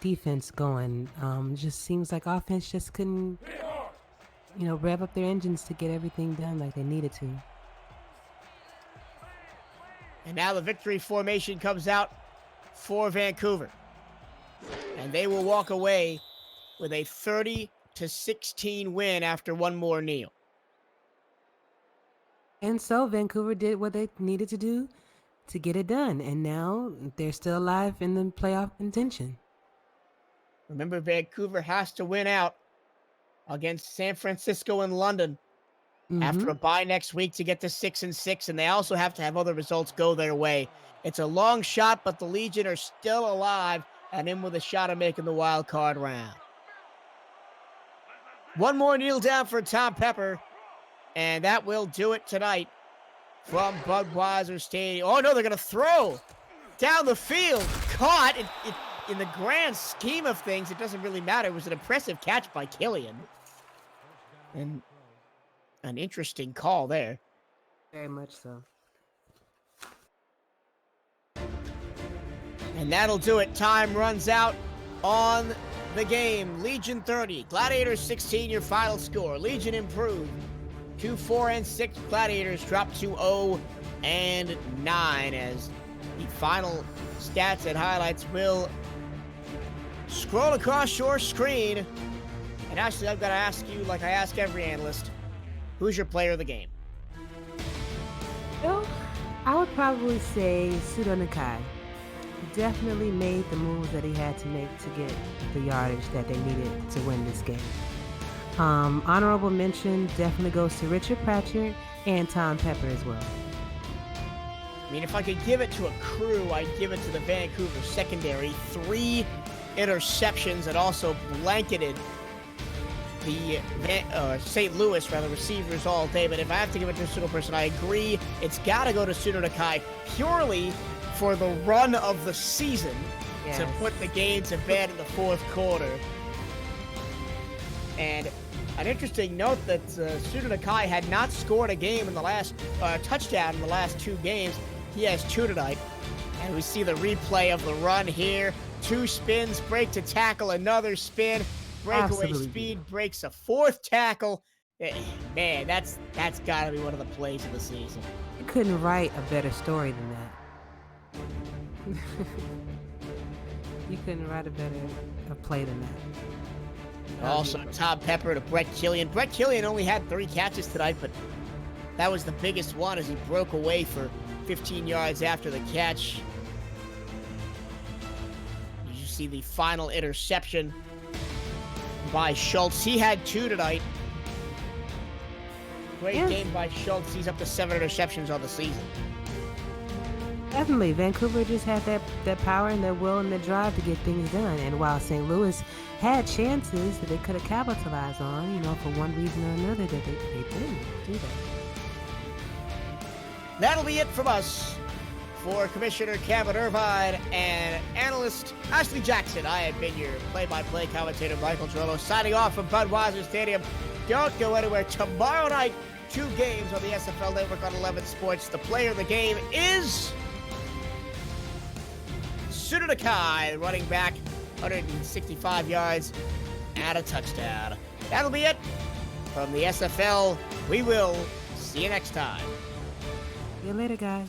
defense going. Just seems like offense just couldn't, rev up their engines to get everything done like they needed to. And now the victory formation comes out for Vancouver. And they will walk away with a 30-16 win after one more kneel. And so Vancouver did what they needed to do to get it done. And now they're still alive in the playoff contention. Remember, Vancouver has to win out against San Francisco and London after a bye next week to get to 6-6, and they also have to have other results go their way. It's a long shot, but the Legion are still alive and in with a shot of making the wild card round. One more kneel down for Tom Pepper, and that will do it tonight from Budweiser Stadium. Oh, no, they're going to throw down the field. Caught. In the grand scheme of things, it doesn't really matter. It was an impressive catch by Killian. And an interesting call there. Very much so. And that'll do it. Time runs out on the game. Legion 30, Gladiators 16, your final score. Legion improved to 4-6. Gladiators dropped to 0-9 as the final stats and highlights will scroll across your screen. And actually, I've got to ask you, like I ask every analyst, who's your player of the game? Well, I would probably say Sudo Nakai. He definitely made the moves that he had to make to get the yardage that they needed to win this game. Honorable mention definitely goes to Richard Pratchett and Tom Pepper as well. I mean, if I could give it to a crew, I'd give it to the Vancouver secondary. 3 interceptions that also blanketed the St. Louis, receivers all day. But if I have to give it to a single person, I agree. It's got to go to Sudo Nakai purely for the run of the season to put the game to bed in the fourth quarter. And an interesting note that Sudo Nakai had not scored a game in the last touchdown in the last 2 games. He has 2 tonight. And we see the replay of the run here. 2 spins, break to tackle, another spin, breakaway speed, breaks a 4th tackle. Man, that's got to be one of the plays of the season. You couldn't write a better story than that. You couldn't write a play than that. Also, Tom Pepper to Brett Killian. Brett Killian only had 3 catches tonight, but that was the biggest one as he broke away for 15 yards after the catch. You see the final interception by Schultz. He had 2 tonight. Great game by Schultz. He's up to 7 interceptions on the season. Definitely. Vancouver just had that power and that will and that drive to get things done. And while St. Louis had chances that they could have capitalized on, for one reason or another, that they didn't do that. That'll be it from us. For Commissioner Kevin Irvine and analyst Ashley Jackson, I have been your play-by-play commentator, Michael Geraldo, signing off from Budweiser Stadium. Don't go anywhere. Tomorrow night, 2 games on the SFL Network on 11 Sports. The player of the game is Sudo Nakai, running back, 165 yards and a touchdown. That'll be it from the SFL. We will see you next time. See you later, guys.